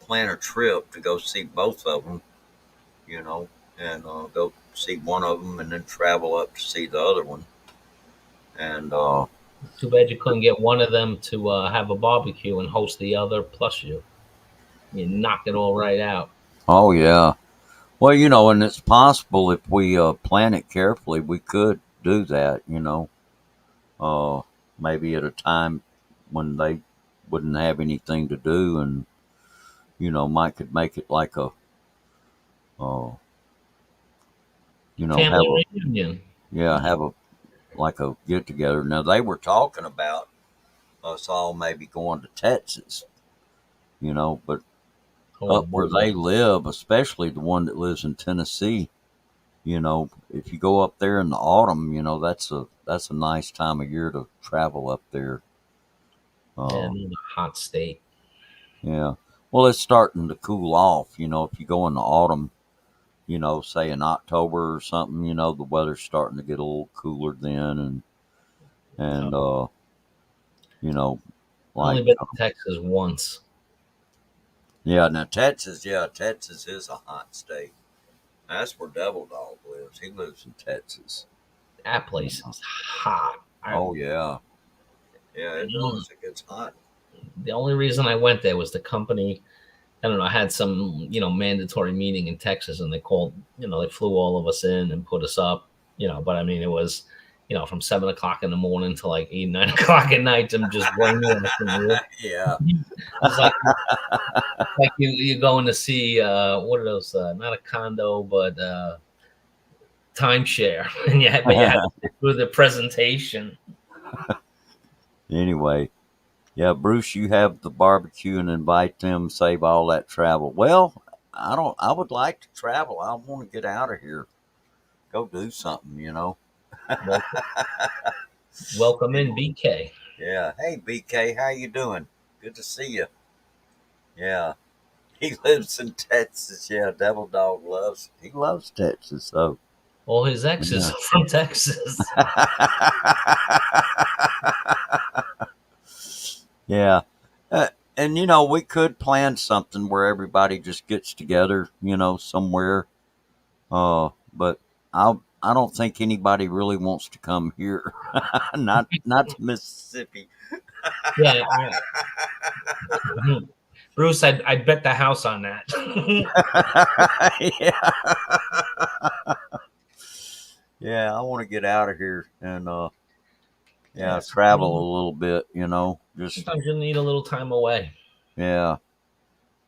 plan a trip to go see both of them, you know, and go see one of them and then travel up to see the other one. And Too bad you couldn't get one of them to have a barbecue and host the other plus you. You knock it all right out. oh yeah, well, and it's possible if we plan it carefully, we could do that. Uh, maybe at a time when they wouldn't have anything to do, and might could make it like a, uh, have a Family reunion. yeah, have a like a get together. Now they were talking about us all maybe going to Texas, but Oh up where boy. they live, especially the one that lives in Tennessee, if you go up there in the autumn, that's a nice time of year to travel up there. Uh, And in a hot state. yeah. Well, it's starting to cool off. If you go in the autumn, say in October or something, the weather's starting to get a little cooler then, and you know, I've only like been to Texas once. yeah. Now Texas, yeah, Texas is a hot state. That's where Devil Dog lives. He lives in Texas. That place is hot. I, Oh yeah, yeah, it the does. It gets hot. only reason I went there was the company. I don't know. I had some, mandatory meeting in Texas, and they called. They flew all of us in and put us up. But I mean, it was, from 7 o'clock in the morning to like 8, 9 o'clock at night. I'm just brainwashing Yeah. you. It's like you're going to see what are those? Not a condo, but timeshare, and but you had to sit through the presentation. Anyway, yeah, Bruce, you have the barbecue and invite them. Save all that travel. Well, I don't. I would like to travel. I want to get out of here. Go do something. Well, welcome in, Anyway, BK. yeah. Hey, BK, how you doing? Good to see you. Yeah. He lives in Texas. Yeah, Devil Dog loves. He loves Texas. So All his exes yeah. are from Texas. Yeah. And we could plan something where everybody just gets together, somewhere. But I don't think anybody really wants to come here. Not to Mississippi. Yeah, Bruce, I'd bet the house on that. Yeah. Yeah, I want to get out of here and yeah, Yeah, travel a little bit. Just sometimes you need a little time away. yeah.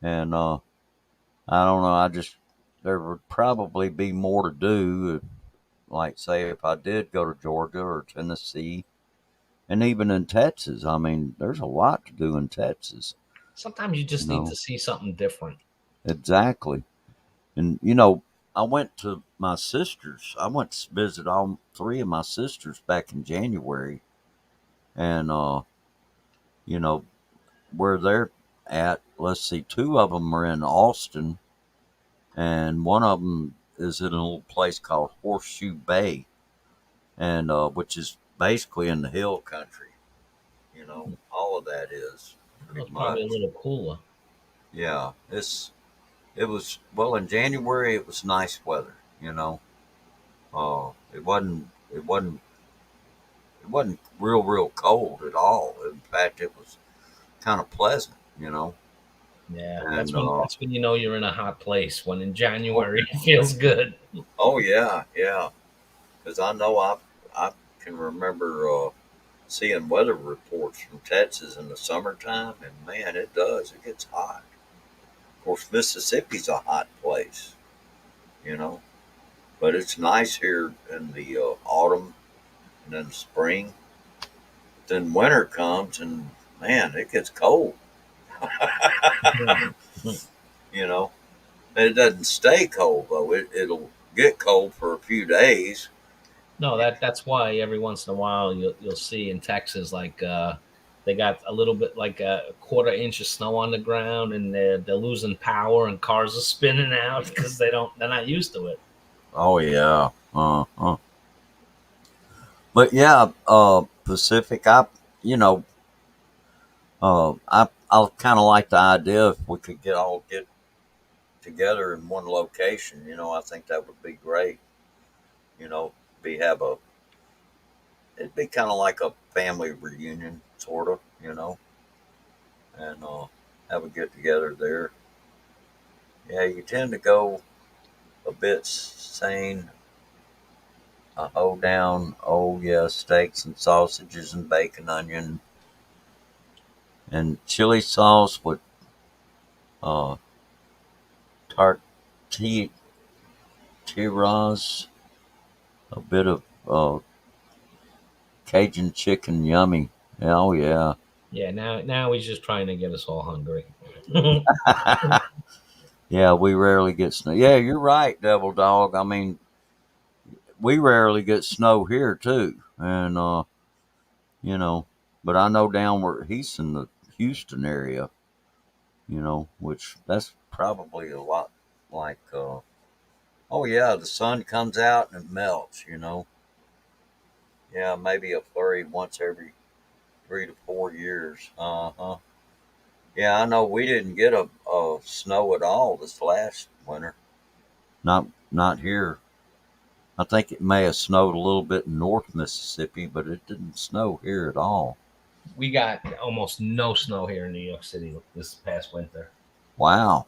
And I don't know, I just there would probably be more to do, like say if I did go to Georgia or Tennessee and even in Texas. I mean, there's a lot to do in Texas, Sometimes you you just need to know. see something different. Exactly. And I went to my sisters. I went to visit all three of my sisters back in January, and you know, where they're at, let's see, two of them are in Austin, and one of them is in a little place called Horseshoe Bay, and which is basically in the hill country. All of that is Well, pretty it's probably a much. little cooler. Yeah, it was well in January. It was nice weather. It wasn't real cold at all. In fact, it was kind of pleasant. Yeah, And that's when you know you're in a hot place. When in oh, January it feels good. oh yeah, yeah. Because I know I can remember seeing weather reports from Texas in the summertime, and man, it does. It gets hot. Of course, Mississippi's a hot place, you know, but it's nice here in the autumn and then spring. Then winter comes, and man, it gets cold. Mhm. you know, it doesn't stay cold though. It'll get cold for a few days. No, that's why every once in a while you'll see in Texas like they got a little bit like a quarter inch of snow on the ground, and they're losing power and cars are spinning out because they're not used to it. Oh yeah. But yeah, Pacific. You know, I kind of like the idea if we could get together in one location. I think that would be great. You know, be have a it'd be kind of like a family reunion, sort of. And have a get together there. Yeah, you tend to go a bit sane. Hold down. Oh yeah, steaks and sausages and bacon, onion, and chili sauce with uh, tortillas, a bit of Cajun chicken, yummy. Oh yeah. Yeah, now he's just trying to get us all hungry. Yeah, we rarely get snow. Yeah, you're right, Devil Dog. I mean, we rarely get snow here too, and you know, but I know down where he's in the Houston area, which that's probably a lot like. Oh yeah, the sun comes out and it melts. Yeah, maybe a flurry once every 3 to 4 years. Uh huh. Yeah, I know we didn't get a snow at all this last winter. Not here. I think it may have snowed a little bit in North Mississippi, but it didn't snow here at all. We got almost no snow here in New York City this past winter. Wow,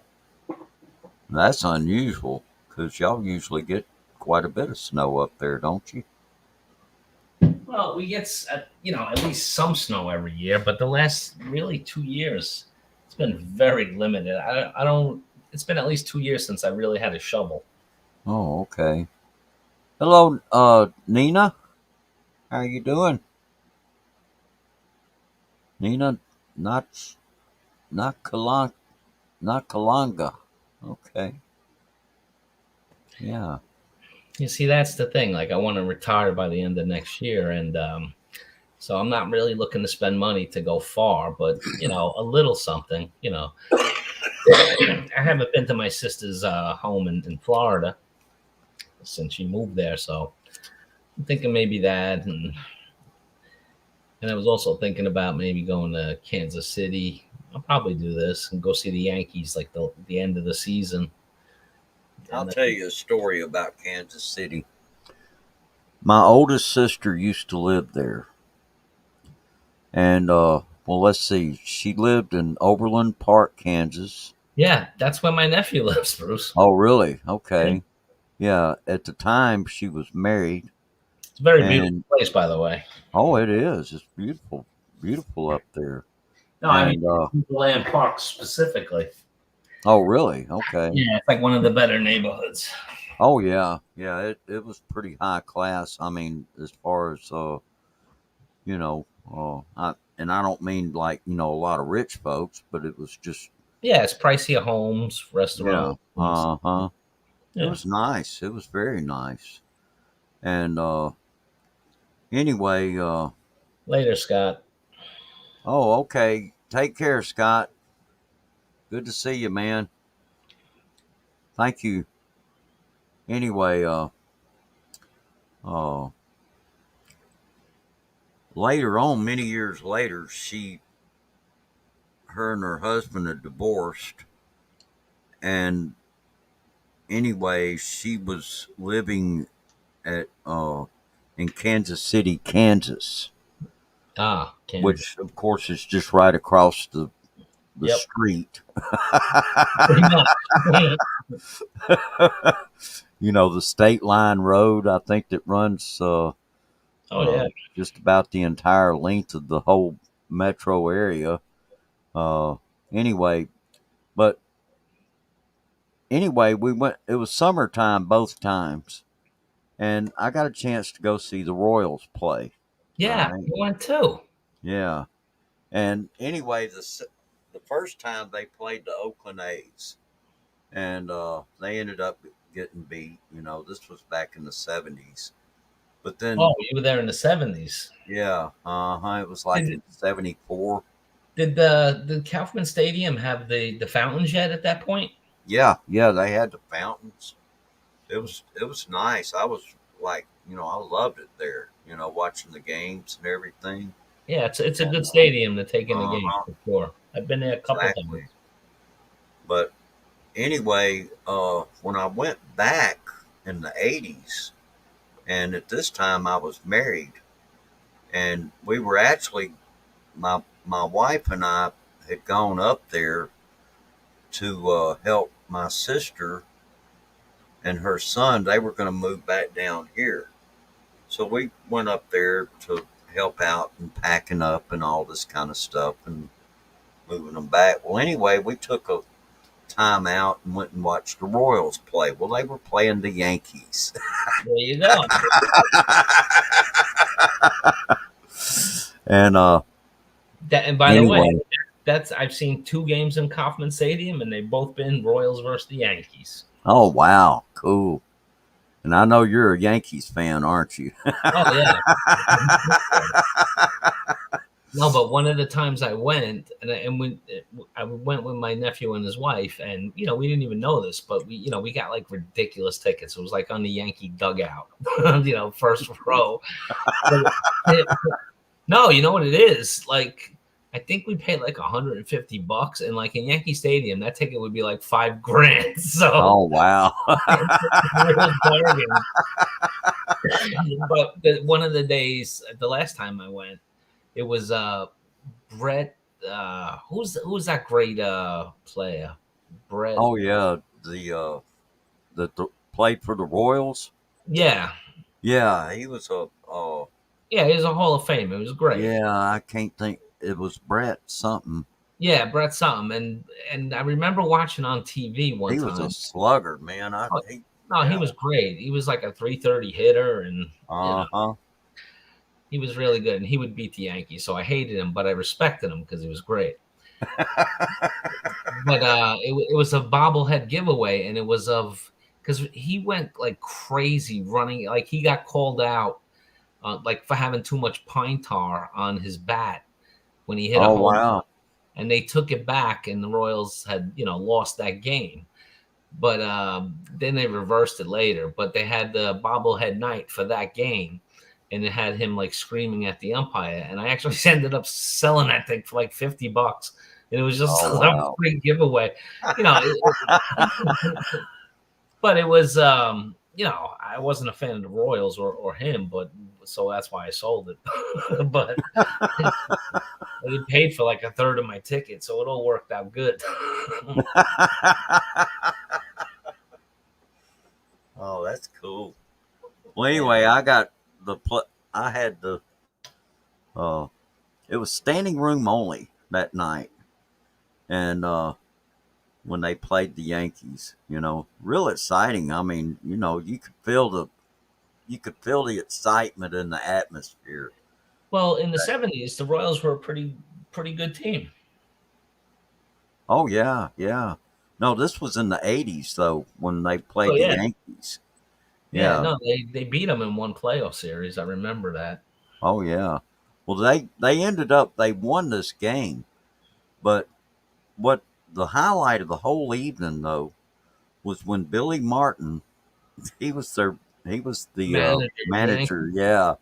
that's unusual because y'all usually get quite a bit of snow up there, don't you? Well, we get at least some snow every year, but the last really 2 years, it's been very limited. I don't. It's been at least 2 years since I really had a shovel. Oh, okay. Hello, Nina. How you doing, Nina? Not not Kalan, not Kalanga. Okay, yeah. You see, that's the thing. Like, I want to retire by the end of next year, and so I'm not really looking to spend money to go far, but a little something. I haven't been to my sister's home in Florida since she moved there, so I'm thinking maybe that, and I was also thinking about maybe going to Kansas City. I'll probably do this and go see the Yankees like the end of the season. I'll And tell then, you a story about Kansas City. My oldest sister used to live there, and well, let's see. She lived in Overland Park, Kansas. yeah, that's where my nephew lives, Bruce. Oh, really? Yeah. Okay. Yeah. At the time, she was married, It's a very beautiful and place, by the way. oh, it is. It's beautiful, beautiful up there. No, I And mean Land Park specifically. oh, really? Okay. Yeah, it's like one of the better neighborhoods. Oh, yeah, yeah. It was pretty high class. I mean, as far as you know, and I don't mean like a lot of rich folks, but it was just Yeah, it's pricier homes, yeah. restaurants. Uh-huh. It Yeah. was nice. It was very nice. And anyway, Later, Scott. oh, okay. Take care, Scott. Good to see you, man. Thank you. Anyway, uh, later on, many years later, her and her husband had divorced, and anyway, she was living at in Kansas City, Kansas, Ah, Kansas. which of course is just right across the Yep. street. Pretty much. The state line road. I think that runs Oh yeah. just about the entire length of the whole metro area. Uh, anyway, but anyway, we went. It was summertime both times, and I got a chance to go see the Royals play. All Yeah, right, you went too. yeah. And anyway, the first time they played the Oakland A's, and they ended up getting beat. This was back in the '70s. But Oh, then, you were there in the 70s. yeah, it was like Did in '74. did Kaufman Stadium have the fountains yet at that point? Yeah, yeah, they had the fountains. It was nice. I was like, I loved it there. Watching the games and everything. Yeah, it's a good And, stadium to take in the game uh-huh, for sure. I've been there a couple exactly. times. But anyway, when I went back in the '80s, and at this time I was married, and we were actually my wife and I had gone up there to help my sister and her son. They were going to move back down here, so we went up there to help out and packing up and all this kind of stuff and moving them back. Well, anyway, we took a time out and went and watched the Royals play. Well, they were playing the Yankees. There you go. And And by the way, anyway, that's I've seen two games in Kauffman Stadium, and they've both been Royals versus the Yankees. oh wow, cool. And I know you're a Yankees fan, aren't you? Oh yeah. No, but one of the times I went, I went with my nephew and his wife, and we didn't even know this, but we got like ridiculous tickets. It was like on the Yankee dugout, first row. No, you know what it is like. I think we paid like $150, and like in Yankee Stadium, that ticket would be like 5 grand. So Oh wow. real bargain. But one of the days, the last time I went, it was Brett. Who's that great player? Brett. Oh yeah, the played for the Royals. Yeah, Yeah, he was a. yeah, he was a Hall of Fame. It was great. Yeah, I can't think. It was Brett something. Yeah, Brett something, and I remember watching on TV one He was a time. slugger, man. Oh, no, he Yeah. was great. He was like a 330 hitter, and Uh huh. he was really good. And he would beat the Yankees, so I hated him, but I respected him because he was great. But it was a bobblehead giveaway, and it was of because he went like crazy running, like he got called out like for having too much pine tar on his bat when he hit a Oh home run, wow. and they took it back, and the Royals had lost that game. But then they reversed it later. But they had the bobblehead night for that game, and it had him like screaming at the umpire. And I actually ended up selling that thing for like $50, and it was just Oh a wow. free giveaway. You know, but it was I wasn't a fan of the Royals or him, but so that's why I sold it. But it paid for like a third of my ticket, so it all worked out good. Oh, that's cool. Well, Yeah. anyway, I got I had the. Uh, it was standing room only that night, and when they played the Yankees, real exciting. I mean, you could feel the excitement in the atmosphere. Well, in the '70s, the Royals were a pretty good team. Oh yeah, yeah. No, this was in the '80s though when they Oh played the yeah, Yankees. yeah. Yeah. No, they beat them in one playoff series. I remember that. Oh yeah. Well, they won this game, but what the highlight of the whole evening though was when Billy Martin he was their he was the Manager of the manager. Yankees. Yeah,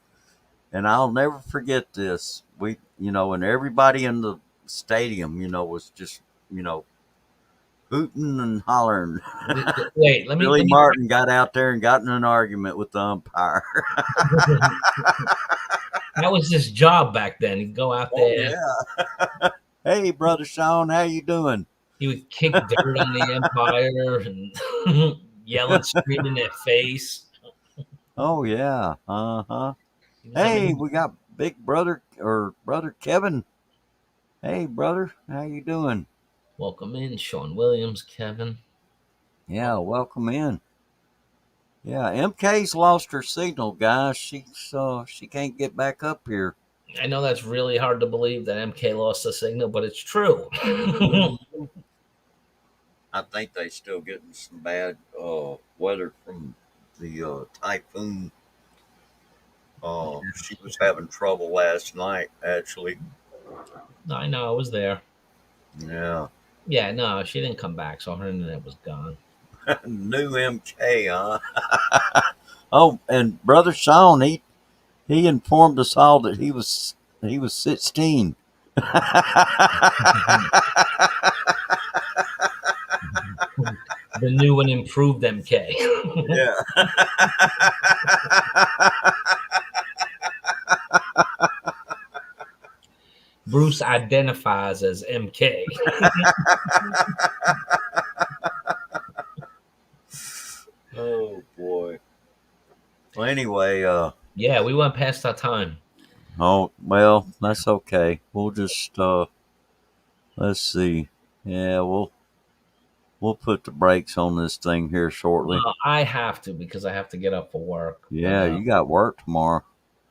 and I'll never forget this. And everybody in the stadium, was just you know hooting and hollering. Wait, let me Billy let me. Martin got out there and got in an argument with the umpire. That was his job back then. He'd go out Oh there. yeah. Hey, brother Sean, how you doing? He would kick dirt on the Empire and yell and scream in their face. Oh yeah. Uh huh. He was a Hey, mean. we got big brother or brother Kevin. Hey, brother, how you doing? Welcome in, Sean Williams, Kevin. Yeah, welcome in. Yeah, MK's lost her signal, guys. She can't get back up here. I know that's really hard to believe that MK lost the signal, but it's true. Mhm. I think they still getting some bad weather from the typhoon. She was having trouble last night, actually. I know, I was there. Yeah, Yeah, no, she didn't come back, so her internet was gone. new MK, huh? Oh, and brother Sean, he informed us all that he was 16. The new and improved MK. Yeah. Bruce identifies as MK. Oh boy. Well, anyway, Yeah, we went past our time. oh well, that's okay. We'll just let's see. Yeah, we'll put the brakes on this thing here shortly. Well, I have to because I have to get up for work. But Yeah, you got work tomorrow.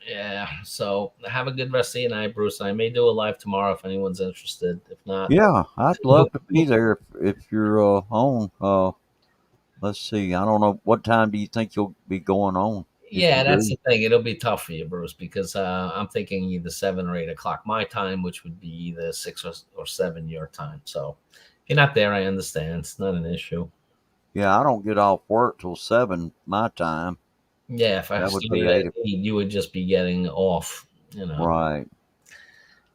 yeah, so have a good rest of your night, Bruce. I may do a live tomorrow if anyone's interested. If not, Yeah, I'd love to be there if you're on. Let's see. I don't know what time do you think you'll be going on if you yeah, that's do. the thing. It'll be tough for you, Bruce, because I'm thinking either 7 or 8 o'clock my time, which would be either 6 or 7 your time. So if you're not there, I understand. It's not an issue. Yeah, I don't get off work till 7 my time. Yeah, if I That would be started at 8. 8, you would just be getting off. Right.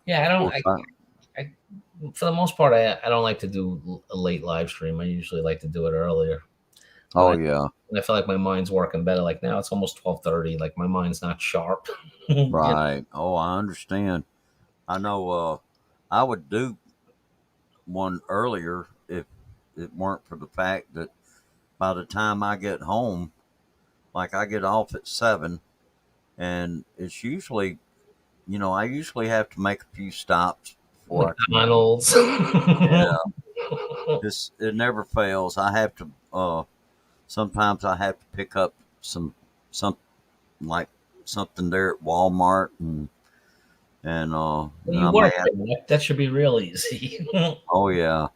Yeah, I Of don't. course, I, I for the most part, I don't like to do a late live stream. I usually like to do it earlier when Oh I yeah, when I feel like my mind's working better. Like now, it's almost 12:30. Like my mind's not sharp. Yeah, right. Oh, I understand. I know. I would do one earlier if it weren't for the fact that by the time I get home, like I get off at 7, and it's usually, I usually have to make a few stops before I can. McDonald's. Yeah, it never fails. I have to. Sometimes I have to pick up some like something there at Walmart, and Well, you I may work have. there. That should be real easy. Oh yeah,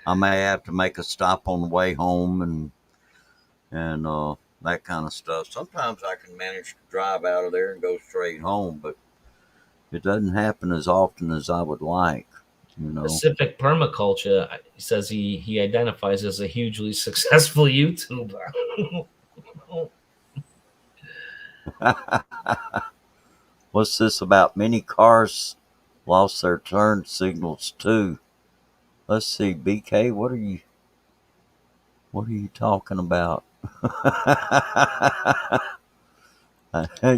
I may have to make a stop on the way home and that kind of stuff. Sometimes I can manage to drive out of there and go straight home, but it doesn't happen as often as I would like. You know. Pacific permaculture. He says he identifies as a hugely successful YouTuber. What's this about many cars lost their turn signals too? Let's see, BK, what are you talking about?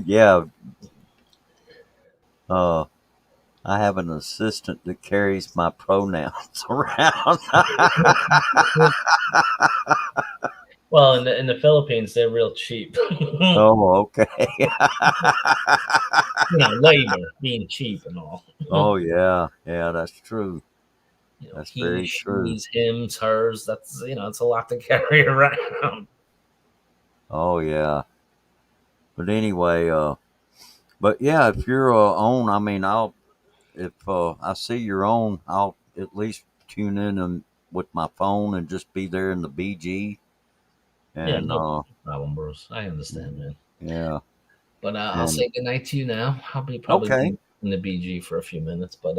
Yeah, uh, I have an assistant that carries my pronouns around. Well, in the Philippines, they're real cheap. Oh, okay. Labor being cheap and all. Oh, yeah, yeah, that's true. That's He, very true. she's, hims, hers. It's a lot to carry around. Oh, yeah. But anyway, but yeah, if you're on, I mean, if I see you're on, I'll at least tune in and with my phone and just be there in the BG. Yeah, And no problem, Bruce. I understand, man. yeah, But I'll and say goodnight to you now. I'll be probably okay, be in the BG for a few minutes, but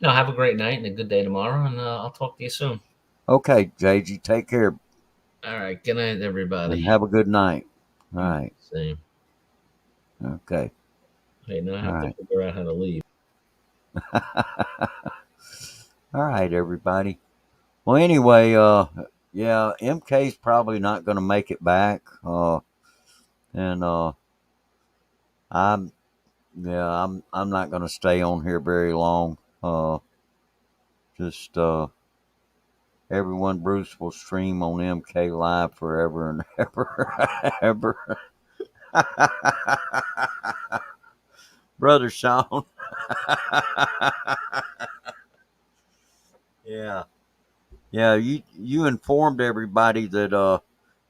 have a great night and a good day tomorrow, and I'll talk to you soon. okay, JG, take care All right, good night, and everybody. have a good night. All You right, same. okay, Hey, now I all have to right, figure out how to leave. all right, everybody. Well, anyway, yeah, MK's probably not going to make it back. And I'm yeah, I'm not going to stay on here very long. Just everyone, Bruce will stream on MK Live forever and ever, ever. Brother Sean. Yeah, yeah. You informed everybody that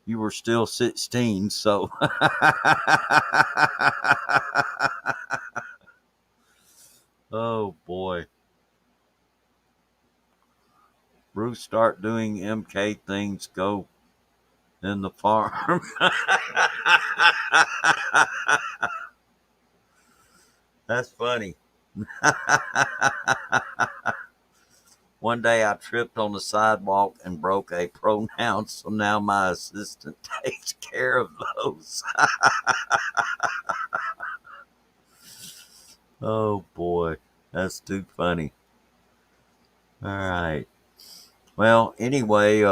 you were still 16, so oh boy. Bruce start doing MK things go in the farm. That's funny. One day I tripped on the sidewalk and broke a pronoun, so now my assistant takes care of those. Oh boy, that's too funny. All right. Well, anyway,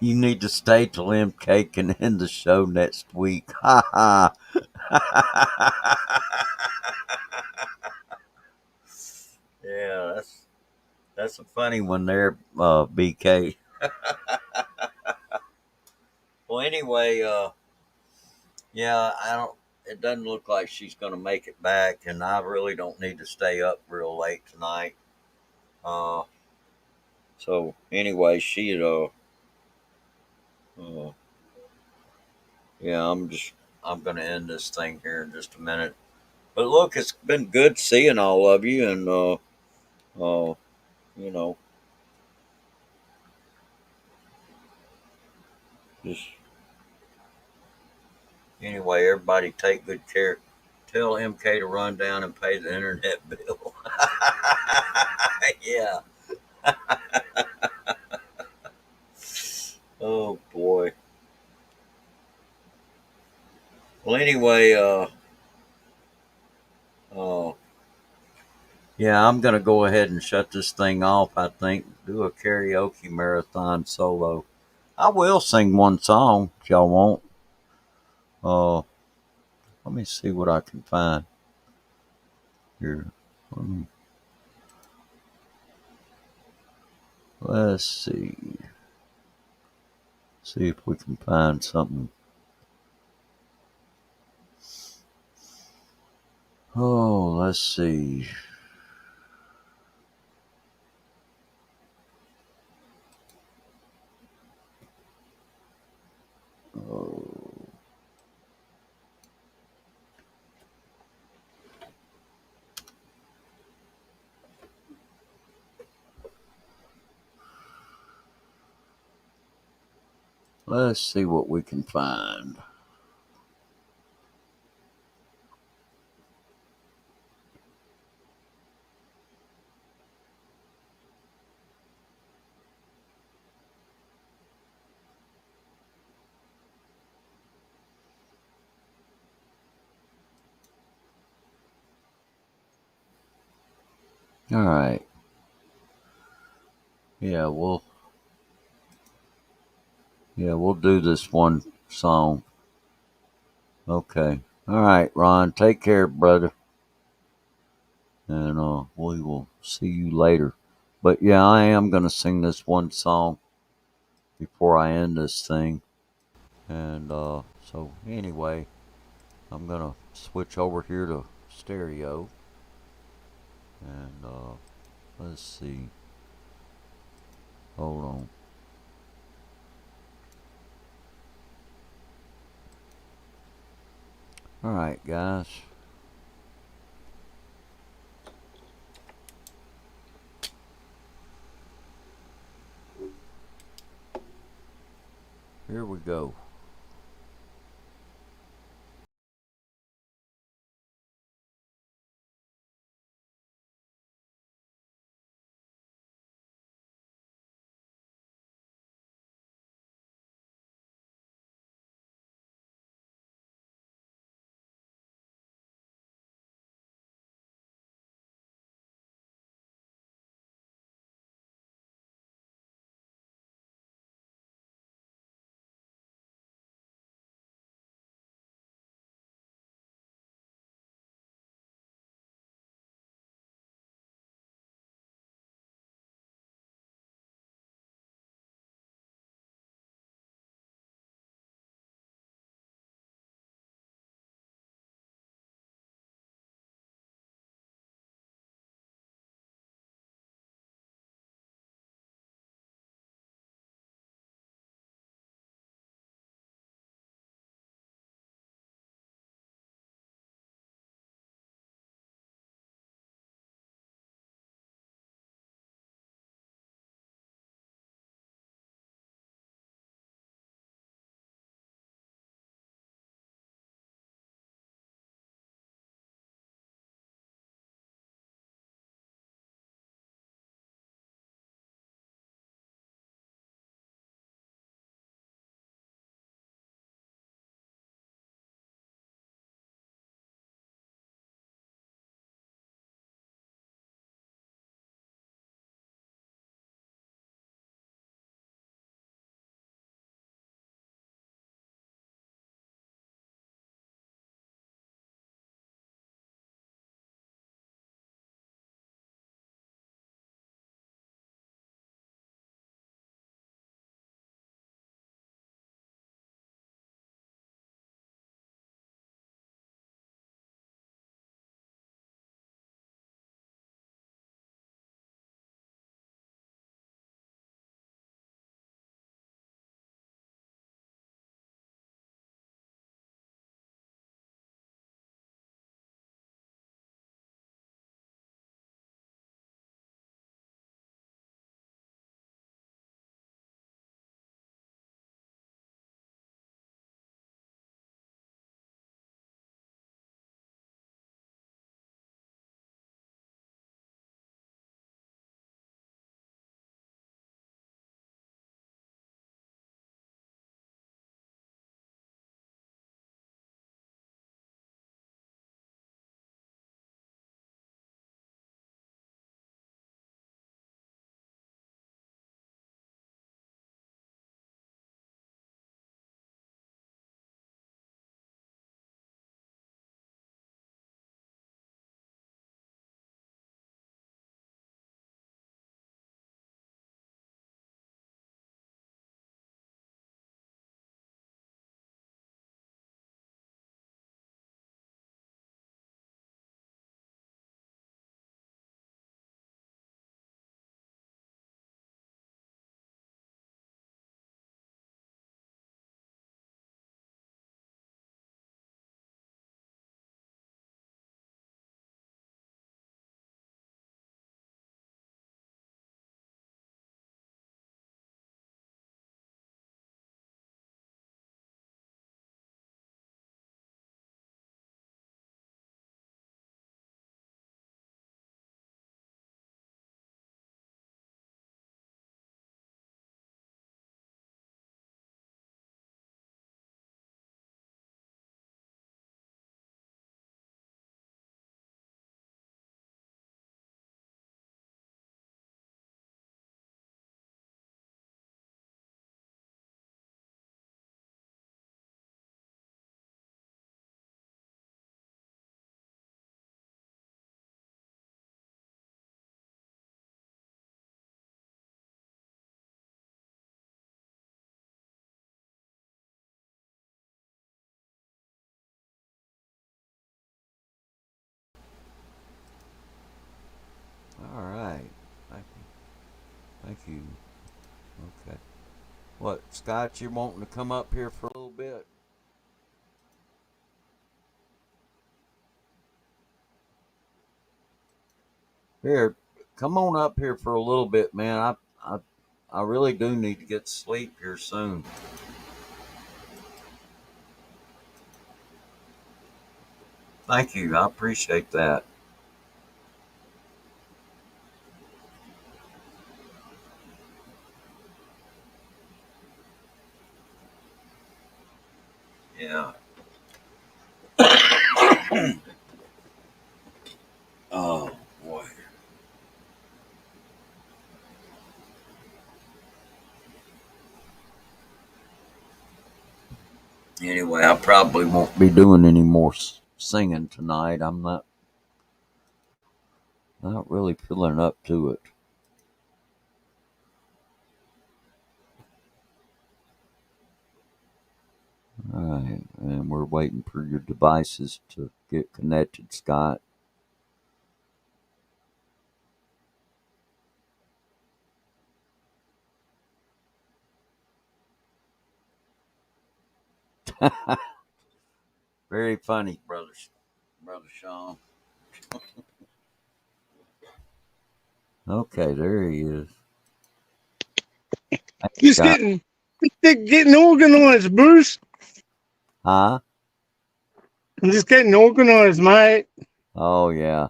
you need to stay till MK can end the show next week. Ha ha. Yeah, that's a funny one there, BK. Well, anyway, yeah, I don't. It doesn't look like she's going to make it back, and I really don't need to stay up real late tonight. Uh, so anyway, uh yeah, I'm going to end this thing here in just a minute. But look, it's been good seeing all of you, and you know, just anyway, everybody take good care. Tell MK to run down and pay the internet bill. Yeah. Oh boy. Well, anyway, Oh, yeah, I'm gonna go ahead and shut this thing off. I think do a karaoke marathon solo. I will sing one song if y'all want. Uh, let me see what I can find here. Let me, let's see if we can find something. Oh, let's see. Oh, let's see what we can find. All right. Yeah, we'll do this one song. Okay. All right, Ron. Take care, brother, and we will see you later. But yeah, I am gonna sing this one song before I end this thing. And so anyway, I'm gonna switch over here to stereo, and let's see. Hold on. All right, guys. Here we go. Thank you. Okay. What, Scott, you wanting to come up here for a little bit? Here, come on up here for a little bit, man. I really do need to get sleep here soon. Thank you. I appreciate that. Yeah. Oh boy. Anyway, I probably won't be doing any more singing tonight. I'm not really feeling up to it. All right, and we're waiting for your devices to get connected, Scott. Very funny, brother Sean. Okay, there he is. Hey, Just Scott. getting organised, Bruce. Huh? I'm just getting organised, mate. Oh yeah,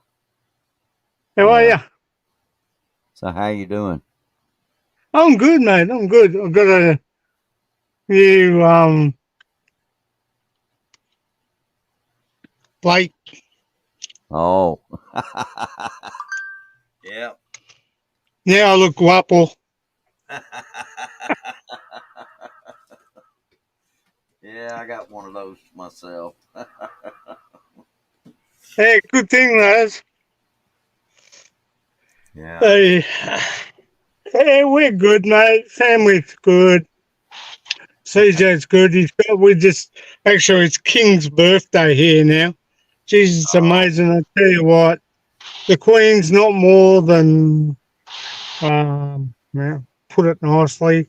How are yeah. you? So how you doing? I'm good, mate. I'm good. I've got a new Blake. Oh. Yep. Now I look guapo. Yeah, I got one of those myself. Hey, good thing, lads. Yeah. Hey, hey, we're good, mate. Family's good. CJ's good. We just actually it's King's birthday here now. Jesus, it's Oh. amazing. I tell you what, the Queen's not more than well, put it nicely.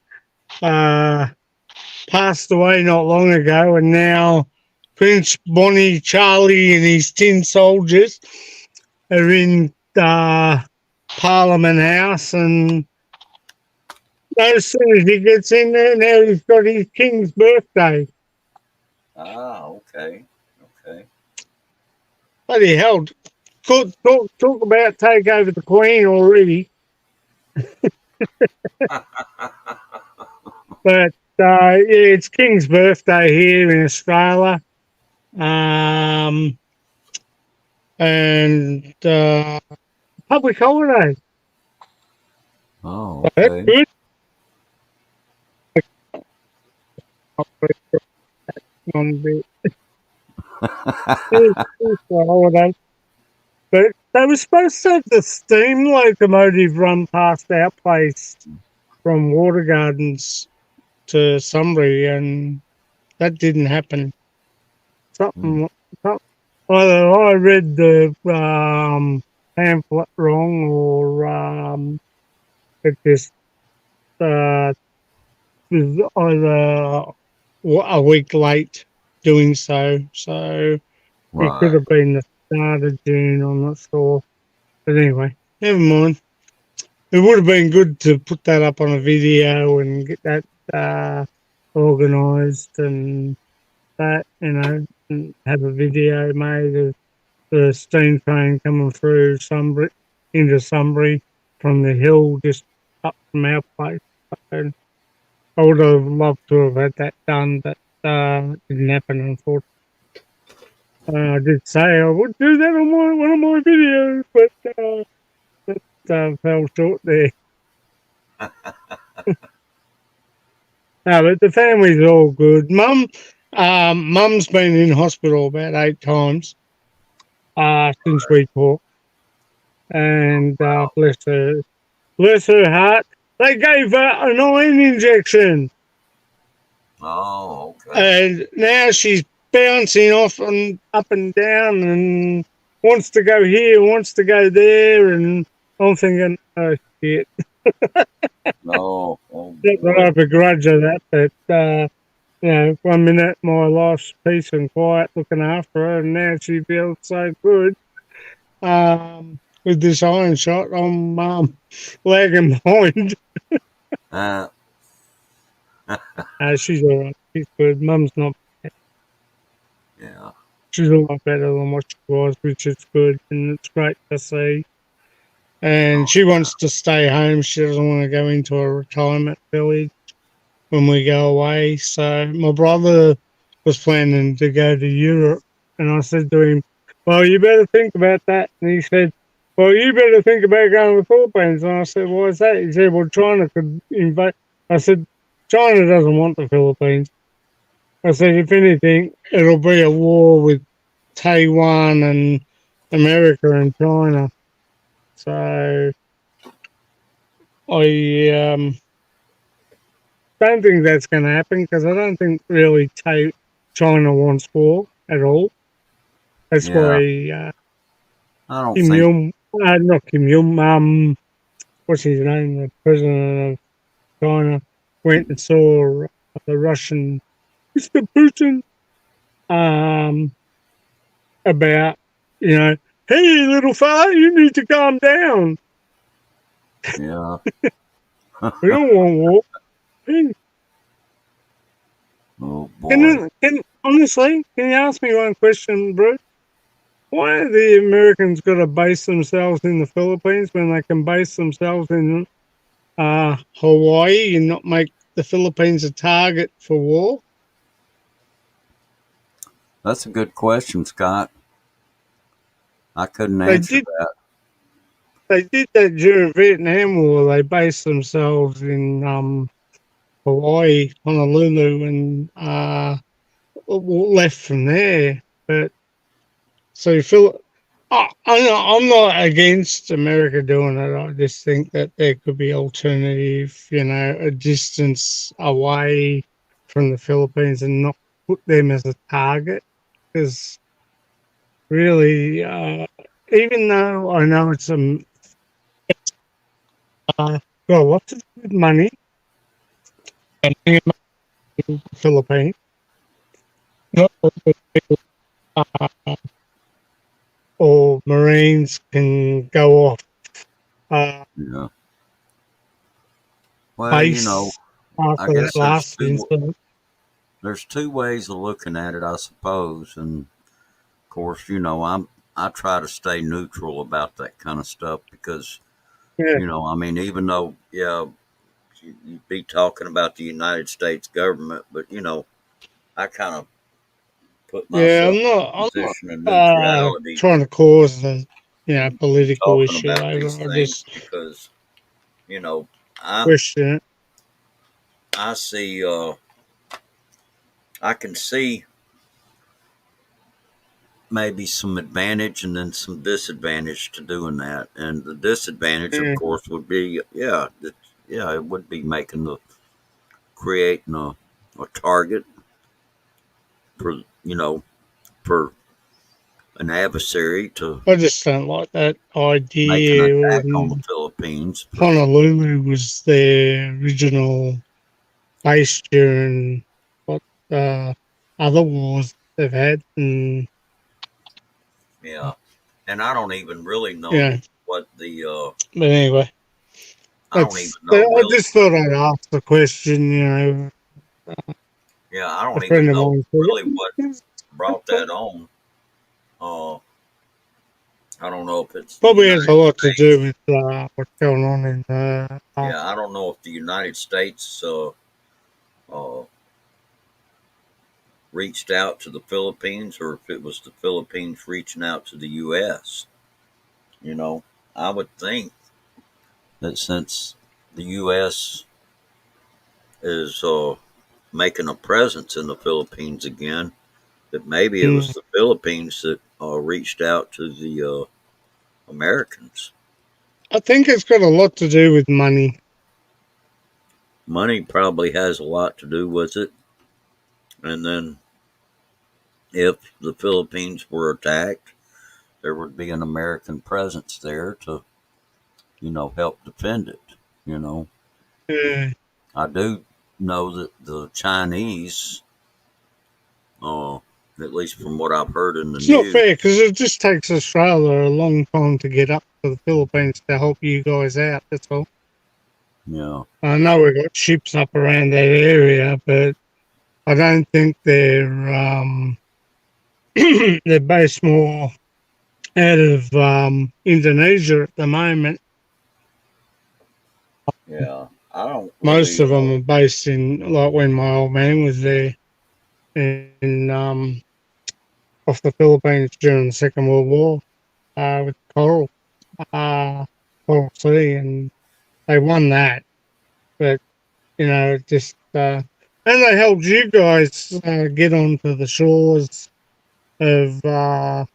Uh, Passed away not long ago, and now Prince Bonnie Charlie and his tin soldiers are in Parliament House, and as soon as he gets in there, now he's got his king's birthday. Ah, okay. Okay. Bloody hell! Talk about take over the Queen already, but yeah, it's King's birthday here in Australia, um, and public holiday. Oh, So that's okay. good. On the holiday. But they were supposed to have the steam locomotive run past our place from Water Gardens to Sunbury, and that didn't happen. Hmm. Something, some- either I read the pamphlet wrong, or it just uh, was either a week late doing so. So it could Right. have been the start of June. I'm not sure. But anyway, never mind. It would have been good to put that up on a video and get that organised, and that, and have a video made of the steam train coming through Sunbury into Sunbury from the hill just up from our place. And I would have loved to have had that done, but it didn't happen, unfortunately. I did say I would do that on one of my videos, but fell short there. No, but the family's all good. Mum's been in hospital about 8 times since we talked, and bless her heart. They gave her an iron injection, Oh, okay. and now she's bouncing off and up and down, and wants to go here, wants to go there, and I'm thinking, oh shit. No, oh Not that I boy. have a grudge of that, but one minute my life's peace and quiet looking after her, and now she feels so good. With this iron shot, I'm lagging behind. Uh, She's all right. She's good. Mum's not. yeah, She's a lot better than what she was, which is good, and it's great to see. And she wants to stay home. She doesn't want to go into a retirement village when we go away. So my brother was planning to go to Europe, and I said to him, "Well, you better think about that." And he said, "Well, you better think about going to the Philippines." And I said, "Why is that?" He said, "Well, China could invade." I said, "China doesn't want the Philippines." I said, "If anything, it'll be a war with Taiwan and America and China." So I don't think that's going to happen because I don't think really China wants war at all. That's yeah. why I don't Kim think. Jong, not Kim Jong, what's his name, the president of China, went and saw the Russian Mr. Putin um, about, you know, hey, little fella, you need to calm down. Yeah. We don't want war. Hey, Oh boy. honestly, can you ask me one question, Bruce? Why have the Americans got to base themselves in the Philippines when they can base themselves in Hawaii and not make the Philippines a target for war? That's a good question, Scott. I couldn't They answer did. that. They did that during Vietnam War. They based themselves in Hawaii, Honolulu, and left from there. But so you feel. I'm not against America doing it. I just think that there could be alternative, a distance away from the Philippines and not put them as a target. Because really, even though I know it's got a lot to do with money and being in the Philippines, not all the people or Marines can go off uh, Yeah. Well, base I after that guess last incident. there's two ways of looking at it, I suppose. And of course, I try to stay neutral about that kind of stuff because Yeah, I mean, even though yeah, you'd be talking about the United States government, but I kind of put yeah. myself in a I'm not position of neutrality trying to cause a in political talking issue about over. these It. I things just because you know I'm question it. I see I can see maybe some advantage and then some disadvantage to doing that. And the disadvantage, of Yeah. course, would be yeah, it would be making the creating a target for for an adversary to I just don't like that make an idea. attack on the Philippines. For Honolulu was their original base during what uh, other wars they've had, and yeah, and I don't even really know yeah. what the But anyway, I don't even know I really just what thought I'd ask the question. yeah I A don't even friend of know mine really what said, brought that on. Uh, I don't know if it's the probably has a United lot to do States. with what's going on in Yeah, I don't know if the United States uh, reached out to the Philippines or if it was the Philippines reaching out to the U.S. You know, I would think that since the U.S. is making a presence in the Philippines again, that maybe it mm, was the Philippines that reached out to the Americans. I think it's got a lot to do with money. Money probably has a lot to do with it. And then if the Philippines were attacked, there would be an American presence there to help defend it. You know, Yeah. I do know that the Chinese, uh, at least from what I've heard in the It's not news, fair because it just takes Australia a long time to get up to the Philippines to help you guys out. That's all. yeah, I know we've got ships up around that area, but I don't think they're based more out of Indonesia at the moment. yeah, I don't Most really, of them are based in, like when my old man was there in off the Philippines during the Second World War with uh, Coral Sea, and they won that. But just and they helped you guys get onto the shores of uh,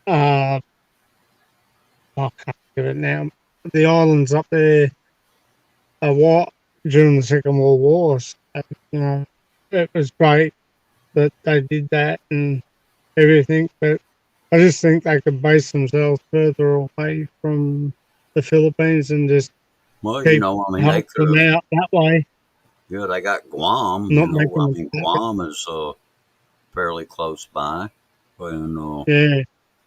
I can't give it now. The islands up there what during the Second World War. So, you know, it was great that they did that and everything, but I just think they could base themselves further away from the Philippines and just well, keep I mean, they could helping have, out that way, yeah, they got Guam, not I making mean, it happen. Guam is fairly close by, and Yeah.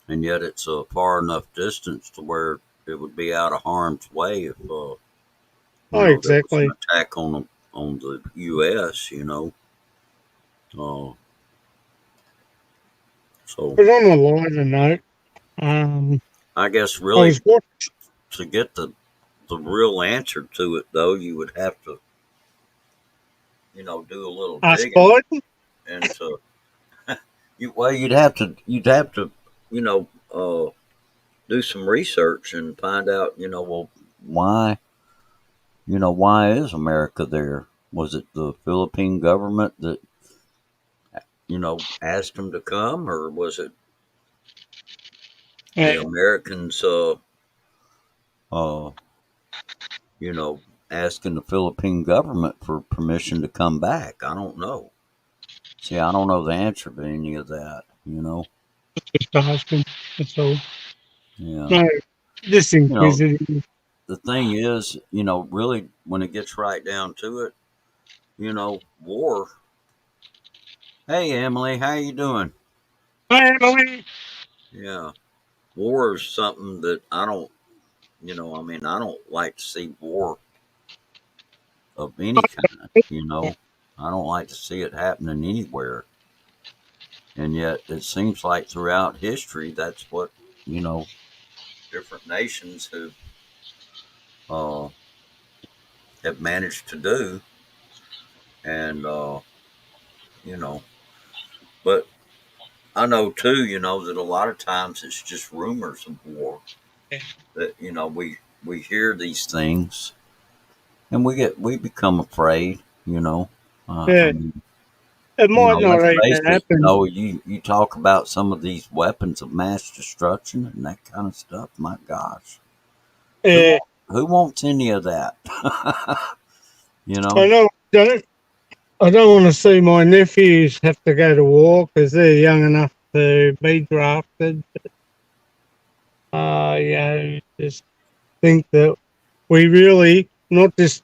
and yet it's a far enough distance to where it would be out of harm's way if Oh, there was an exactly. attack on the U.S. Uh, so But on a lighter note, um, I guess I was really watching to get the real answer to it though, you would have to do a little us digging Biden. into you'd have to you know do some research and find out well why is America there? Was it the Philippine government that asked them to come, or was it the Yeah, Americans uh you know asking the Philippine government for permission to come back? I don't know. See, I don't know the answer to any of that. just asking. That's all. Yeah. No, just You know, inquisitive. the thing is, really when it gets right down to it, war. Hey Emily, how you doing? Family. Yeah. War is something that I don't I mean, I don't like to see war of any kind. I don't like to see it happening anywhere. And yet it seems like throughout history that's what, you know, different nations uh have managed to do. And you know, but I know too, that a lot of times it's just rumors of war that, we hear these things and we become afraid, you know. I Yeah, mean, it might not let's face even it, happen. you talk about some of these weapons of mass destruction and that kind of stuff. My gosh, who Yeah, wa- who wants any of that? you I know? know. I don't want to see my nephews have to go to war because they're young enough to be drafted. Just think that we really, not just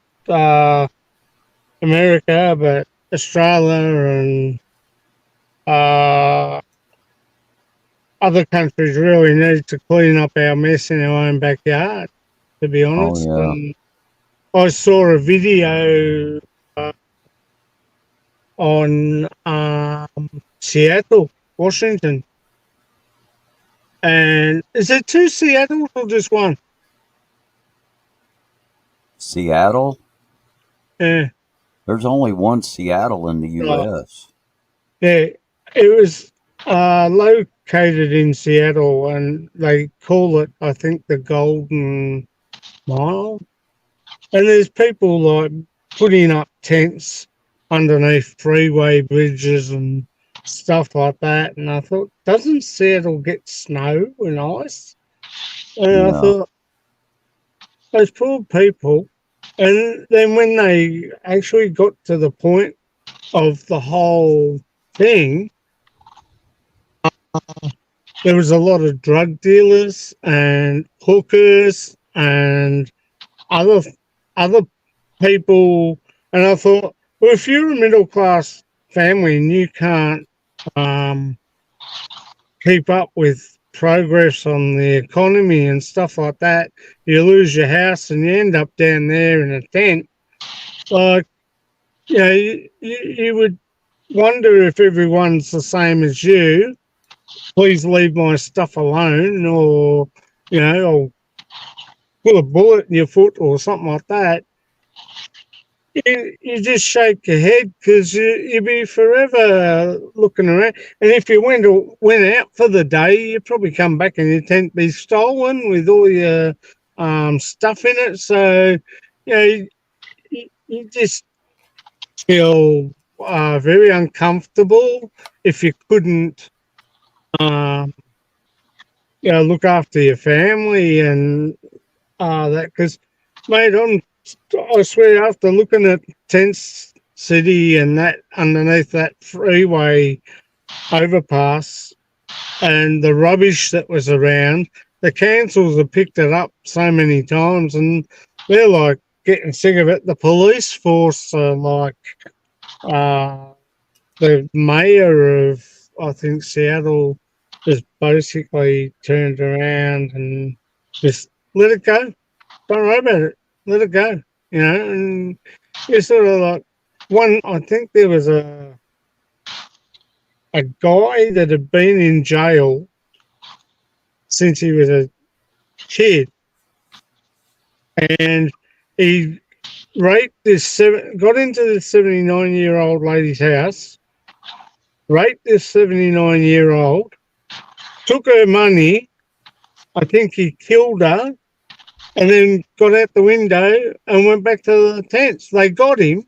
America, but Australia and uh, other countries really need to clean up our mess in our own backyard, to be Oh honest. yeah, And I saw a video on Seattle, Washington. And is there two Seattles or just one? Seattle. Yeah, There's only one Seattle in the right. U.S. Yeah, it was located in Seattle, and they call it, I think, the Golden Mile. And there's people like putting up tents underneath freeway bridges and stuff like that. And I thought, doesn't Seattle get snow and ice? And I Yeah. thought, those poor people. And then when they actually got to the point of the whole thing, there was a lot of drug dealers and hookers and other other people, and I thought, well, if you're a middle class family and you can't um, keep up with progress on the economy and stuff like that, you lose your house and you end up down there in a tent. Like, you would wonder if everyone's the same as you. Please leave my stuff alone, or or put a bullet in your foot or something like that. You just shake your head because you'd be forever looking around. And if you went out for the day, you'd probably come back and your tent be stolen with all your stuff in it. So, you just feel very uncomfortable if you couldn't, um, look after your family and that. Because, mate, I swear, after looking at Tent City and that underneath that freeway overpass and the rubbish that was around, the councils have picked it up so many times and they're like getting sick of it. The police force are like, uh, the mayor of, I think, Seattle just basically turned around and just let it go. Don't worry about it. Let it go. And you're sort of like one. I think there was a guy that had been in jail since he was a kid, and he got into this 79-year-old lady's house, raped this 79-year-old, took her money. I think he killed her, and then got out the window and went back to the tents. They got him,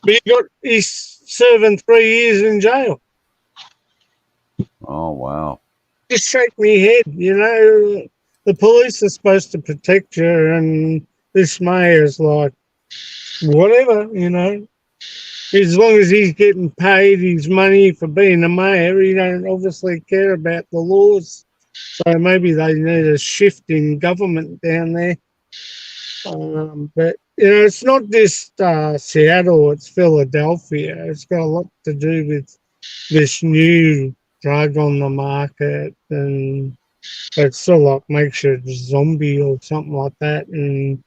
but he's serving 3 years in jail. Oh wow. Just shake me head, The police are supposed to protect you, and this mayor's like, whatever. As long as he's getting paid his money for being a mayor, he don't obviously care about the laws. So maybe they need a shift in government down there. But it's not just Seattle; it's Philadelphia. It's got a lot to do with this new drug on the market, and it sort of like makes you a zombie or something like that. And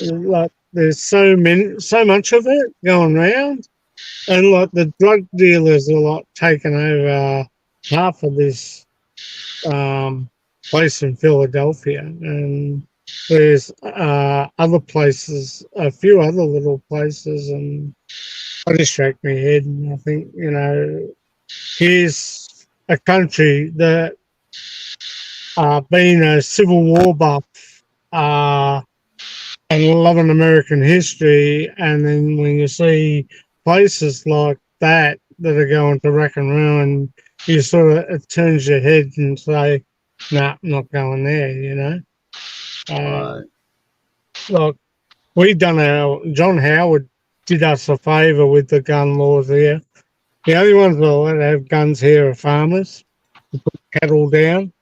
like, there's so much of it going around, and like the drug dealers are like taking over half of this place in Philadelphia, and there's other places, a few other little places, and I just shake my head and I think, here's a country that being a Civil War buff uh, and loving American history, and then when you see places like that are going to wreck and ruin, you sort of, it turns your head and say, "Nah, I'm not going there." Uh, Right. like John Howard did us a favour with the gun laws here. The only ones that are allowed to have guns here are farmers, cattle down,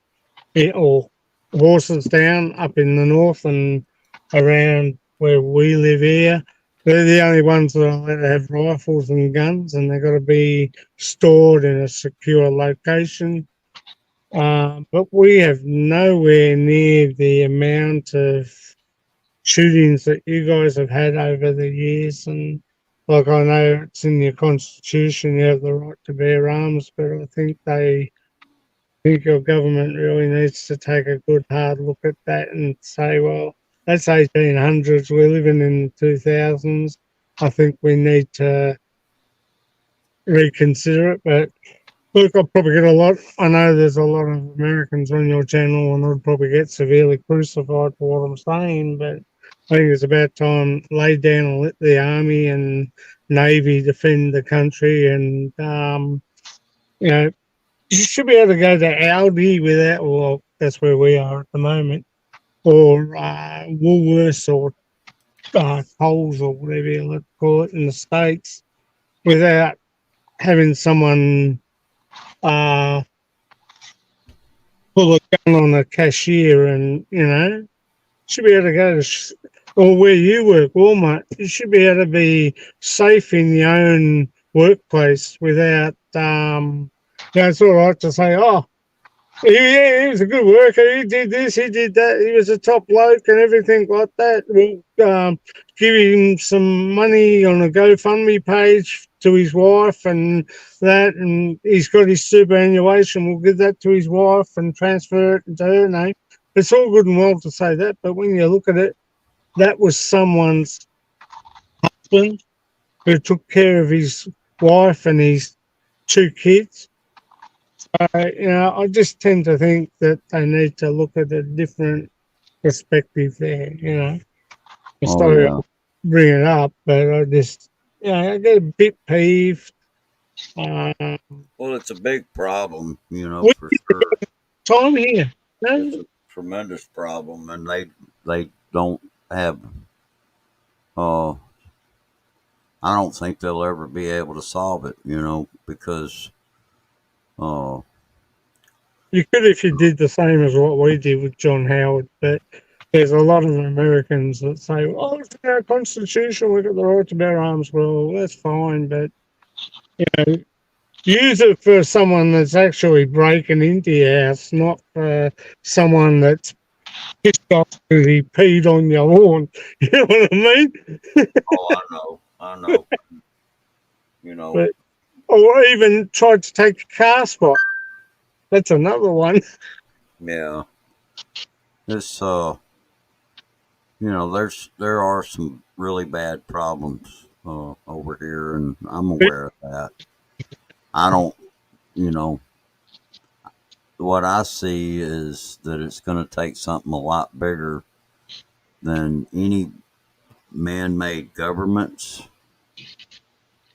or horses down up in the north and around where we live here. They're the only ones that are allowed to have rifles and guns, and they've got to be stored in a secure location. But we have nowhere near the amount of shootings that you guys have had over the years. And like, I know it's in your constitution, you have the right to bear arms, but I think your government really needs to take a good hard look at that and say, well, that's 1800s. We're living in 2000s. I think we need to reconsider it. But look, I'll probably get a lot. I know there's a lot of Americans on your channel, and I'd probably get severely crucified for what I'm saying. But I think it's about time lay down and let the army and navy defend the country. And you know, you should be able to go to Aldi without. Well, that's where we are at the moment, or Woolworths or Coles or whatever you like to call it in the States, without having someone uh, pull a gun on a cashier, and should be able to go to or where you work, Walmart, you should be able to be safe in your own workplace without, it's all right to say, oh, he was a good worker. He did this, he did that. He was a top bloke and everything like that. We'll give him some money on a GoFundMe page to his wife and that, and he's got his superannuation. We'll give that to his wife and transfer it into her name. It's all good and well to say that, but when you look at it, that was someone's husband who took care of his wife and his two kids. I just tend to think that they need to look at a different perspective there. I'm Oh sorry yeah. I bring it up, but I just, I get a bit peeved. Um, Well, it's a big problem, we for sure. time here. It's No, a tremendous problem, and they don't have. Uh, I don't think they'll ever be able to solve it, because uh, you could if you did the same as what we did with John Howard, but there's a lot of Americans that say, "Oh, it's in our constitution. We've got the right to bear arms." Well, that's fine, but you know, use it for someone that's actually breaking into your house, not for someone that's pissed off because he peed on your lawn. You know what I mean? oh, I know, you know, But or even tried to take a car spot. That's another one. yeah. This, there are some really bad problems over here, and I'm aware of that. I don't, you know, what I see is that it's going to take something a lot bigger than any man-made governments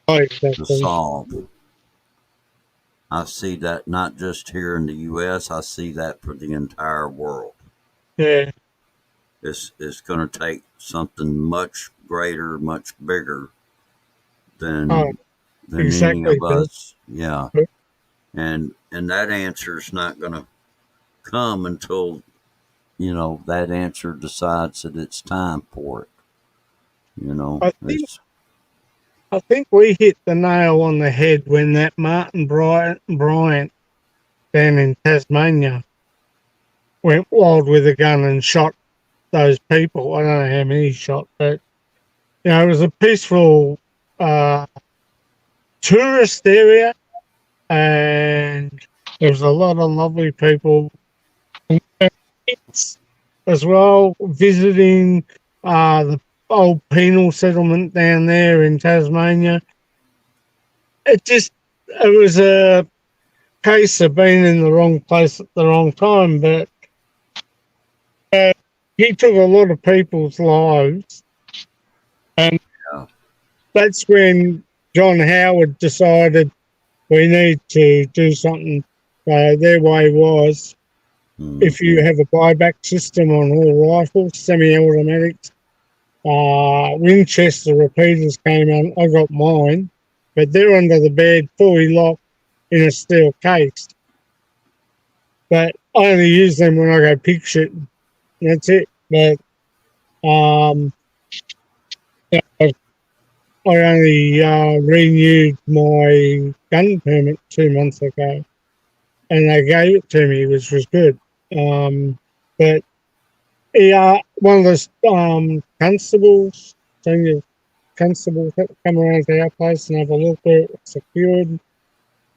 to Exactly. solve. I see that not just here in the U.S. I see that for the entire world. Yeah. It's going to take something much greater, much bigger Oh, than any exactly, of Bill. us. Yeah, and that answer is not going to come until that answer decides that it's time for it. I think It's I think we hit the nail on the head when that Martin Bryant down in Tasmania went wild with a gun and shot those people. I don't know how many he shot, but it was a peaceful uh, tourist area, and there was a lot of lovely people as well visiting the old penal settlement down there in Tasmania. It was a case of being in the wrong place at the wrong time, but uh, he took a lot of people's lives, and yeah. that's when John Howard decided we need to do something. Their way was if Hmm. you have a buyback system on all rifles, semi-automatics, Winchester repeaters came on. I got mine, but they're under the bed, fully locked in a steel case. But I only use them when I go pig shooting. That's it. But um, I only renewed my gun permit 2 months ago, and they gave it to me, which was good. But yeah, one of those constables, senior constables, had to come around to our place and have a look where it was secured,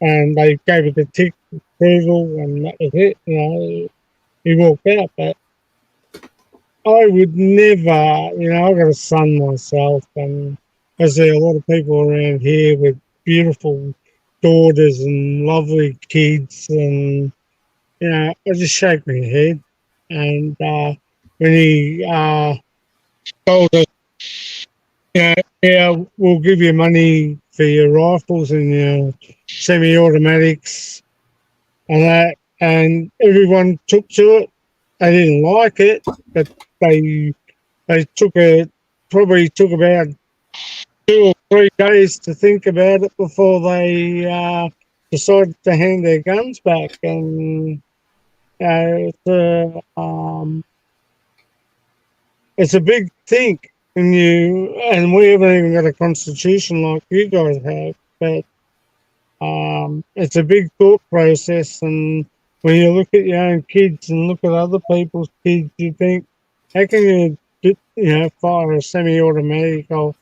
and they gave it the tick approval, and that was it. He walked out, but I would never, I've got a son myself, and I see a lot of people around here with beautiful daughters and lovely kids, and, I just shake my head. And when he told us, yeah, we'll give you money for your rifles and your semi automatics and that, and everyone took to it. They didn't like it, but they they probably took about 2 or 3 days to think about it before they decided to hand their guns back. And it's it's a big thing, and we haven't even got a constitution like you guys have, but it's a big thought process. And when you look at your own kids and look at other people's kids, you think, how can fire a semi-automatic off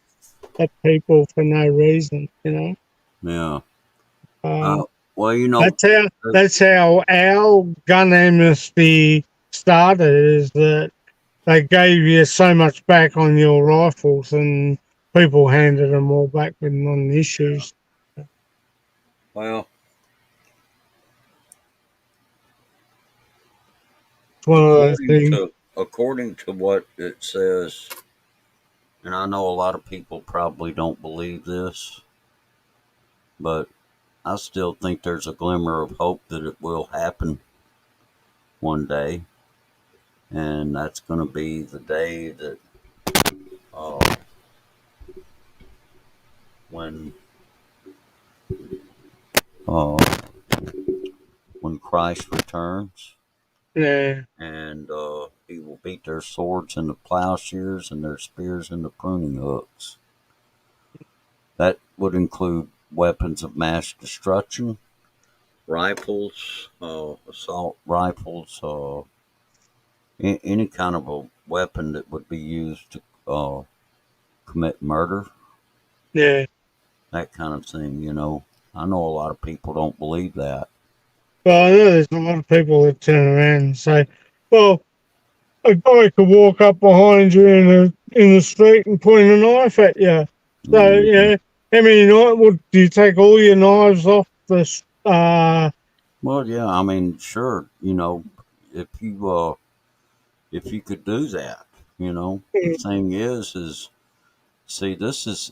at people for no reason? Yeah. Um, Uh, well, that's how uh, that's how our gun amnesty started. Is that they gave you so much back on your rifles, and people handed them all back with non-issues. well, It's one of those things. according to what it says, and I know a lot of people probably don't believe this, but I still think there's a glimmer of hope that it will happen one day, and that's going to be the day that uh, when uh, when Christ returns, Yeah, and he will beat their swords into plowshares and their spears into pruning hooks. That would include weapons of mass destruction, rifles, assault rifles, any kind of a weapon that would be used to commit murder, yeah. that kind of thing. I know a lot of people don't believe that. Well, I know there's a lot of people that turn around and say, "Well, a guy could walk up behind you in the street and point a knife at you." So, Mhm. how many knives? Would do you take all your knives off the? Well, yeah, I mean, sure, if if you could do that, the thing is, see, this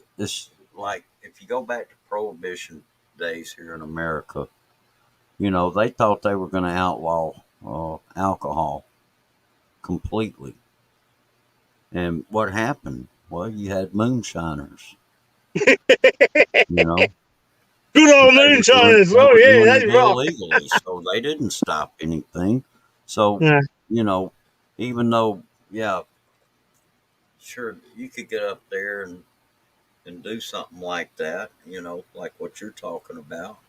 like if you go back to Prohibition days here in America, they thought they were going to outlaw alcohol completely. And what happened? Well, you had moonshiners, you know, Good and old moonshiners. they Oh were yeah, doing they it rock. illegally, so they didn't stop anything. So, Yeah, you know, even though, yeah, sure, you could get up there and do something like that, like what you're talking about.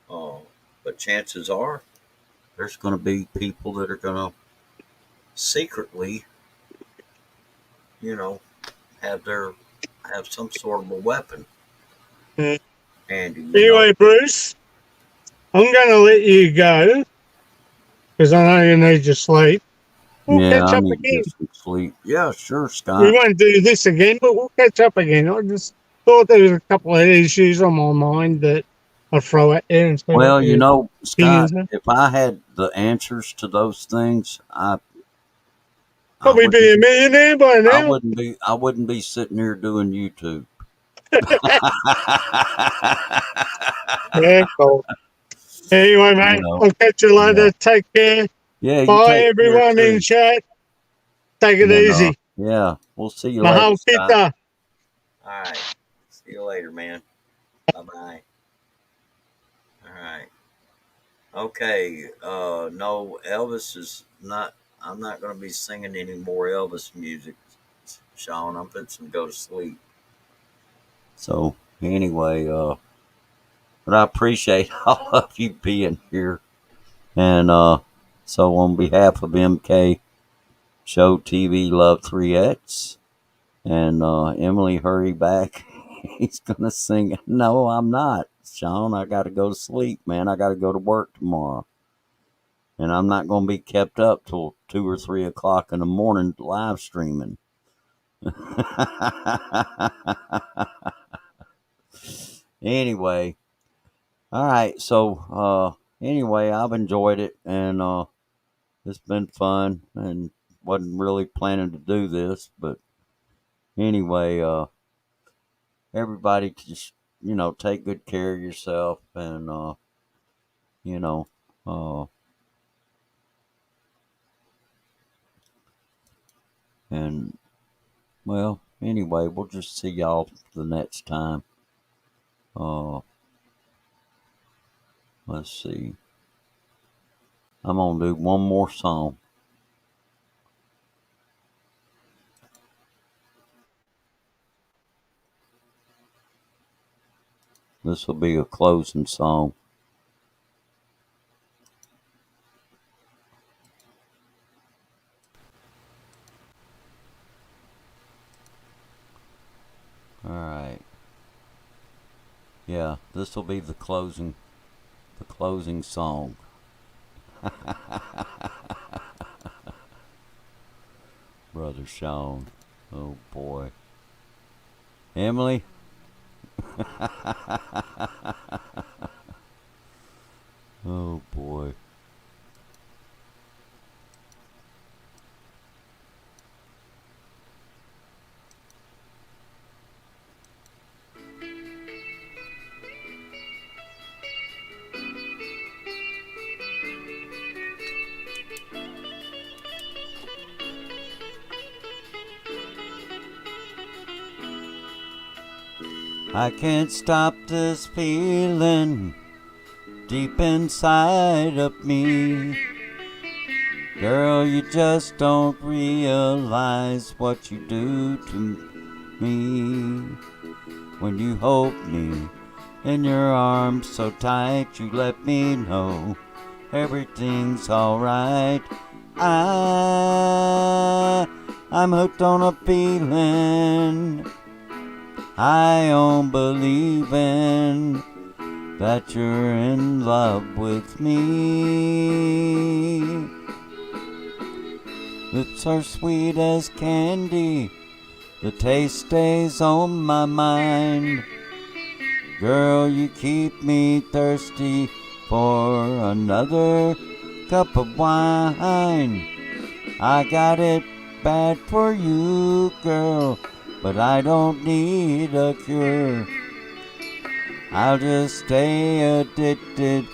Uh, but chances are there's going to be people that are going to secretly, you know, have their have some sort of a weapon. yeah. Andy, Anyway, Bruce, I'm going to let you go because I know you need your sleep. We'll yeah, catch I up need to again. get some sleep. Yeah, sure, We Scott. won't do this again, but we'll catch up again. I just thought there was a couple of issues on my mind that I'll throw at you and see what Well, your Scott, opinions are. if I had the answers to those things, I Probably wouldn't be a millionaire by now. I wouldn't be sitting here doing YouTube. Yeah, cool. Anyway, you mate, know, I'll catch you yeah, later. Take care. yeah. You Bye, take care everyone in too, chat. Take it and easy. yeah, we'll see you later, Mahal Scott. kita. All right, see you later, man. Bye bye. All right. Okay. No, Elvis is not. I'm not going to be singing any more Elvis music, Sean. I'm fixing to go to sleep. So anyway, but I appreciate all of you being here, and so on behalf of MK Show TV Love 3X and Emily, hurry back. He's gonna sing. No, I'm not, Sean. I got to go to sleep, man. I got to go to work tomorrow. And I'm not going to be kept up till 2 or 3 o'clock in the morning live streaming. Anyway, all right. So, anyway, I've enjoyed it and it's been fun and wasn't really planning to do this, but anyway, everybody just, take good care of yourself and, you know, uh, and well, anyway, we'll just see y'all the next time. Uh, let's see. I'm gonna do one more song. This will be a closing song. All right. Yeah, this will be the closing song. Brother Sean. Oh boy. Emily. Oh boy. I can't stop this feeling deep inside of me. Girl, you just don't realize what you do to me. When you hold me in your arms so tight, you let me know everything's alright. I'm hooked on a feeling. I am believing that you're in love with me. Lips are sweet as candy, the taste stays on my mind. Girl, you keep me thirsty for another cup of wine. I got it bad for you, girl, but I don't need a cure. I'll just stay addicted,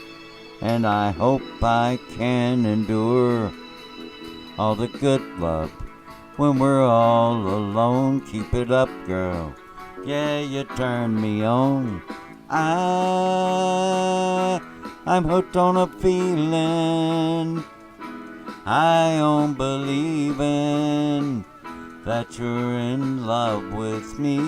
and I hope I can endure all the good love when we're all alone. Keep it up, girl. Yeah, you turn me on. I'm hooked on a feeling. I am believing that you're in love with me.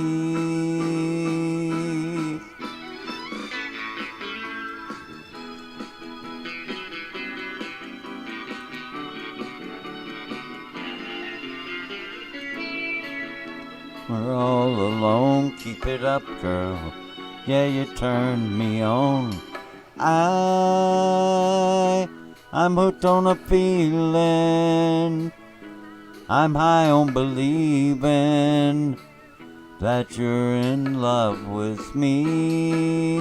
We're all alone, keep it up, girl. Yeah, you turn me on. I'm hooked on a feeling. I'm high on believing that you're in love with me.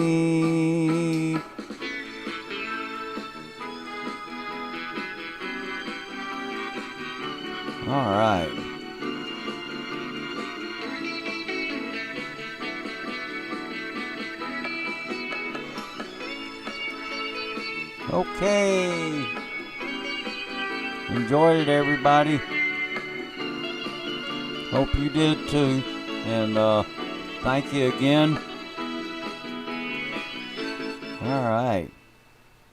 All right. Okay. Enjoyed it, everybody. Hope you did too. And thank you again. All right.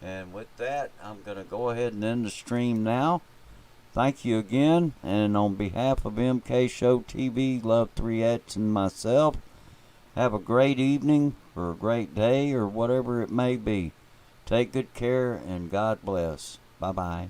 And with that, I'm going to go ahead and end the stream now. Thank you again. And on behalf of MK Show TV, Love 3X, and myself, have a great evening or a great day or whatever it may be. Take good care and God bless. Bye-bye.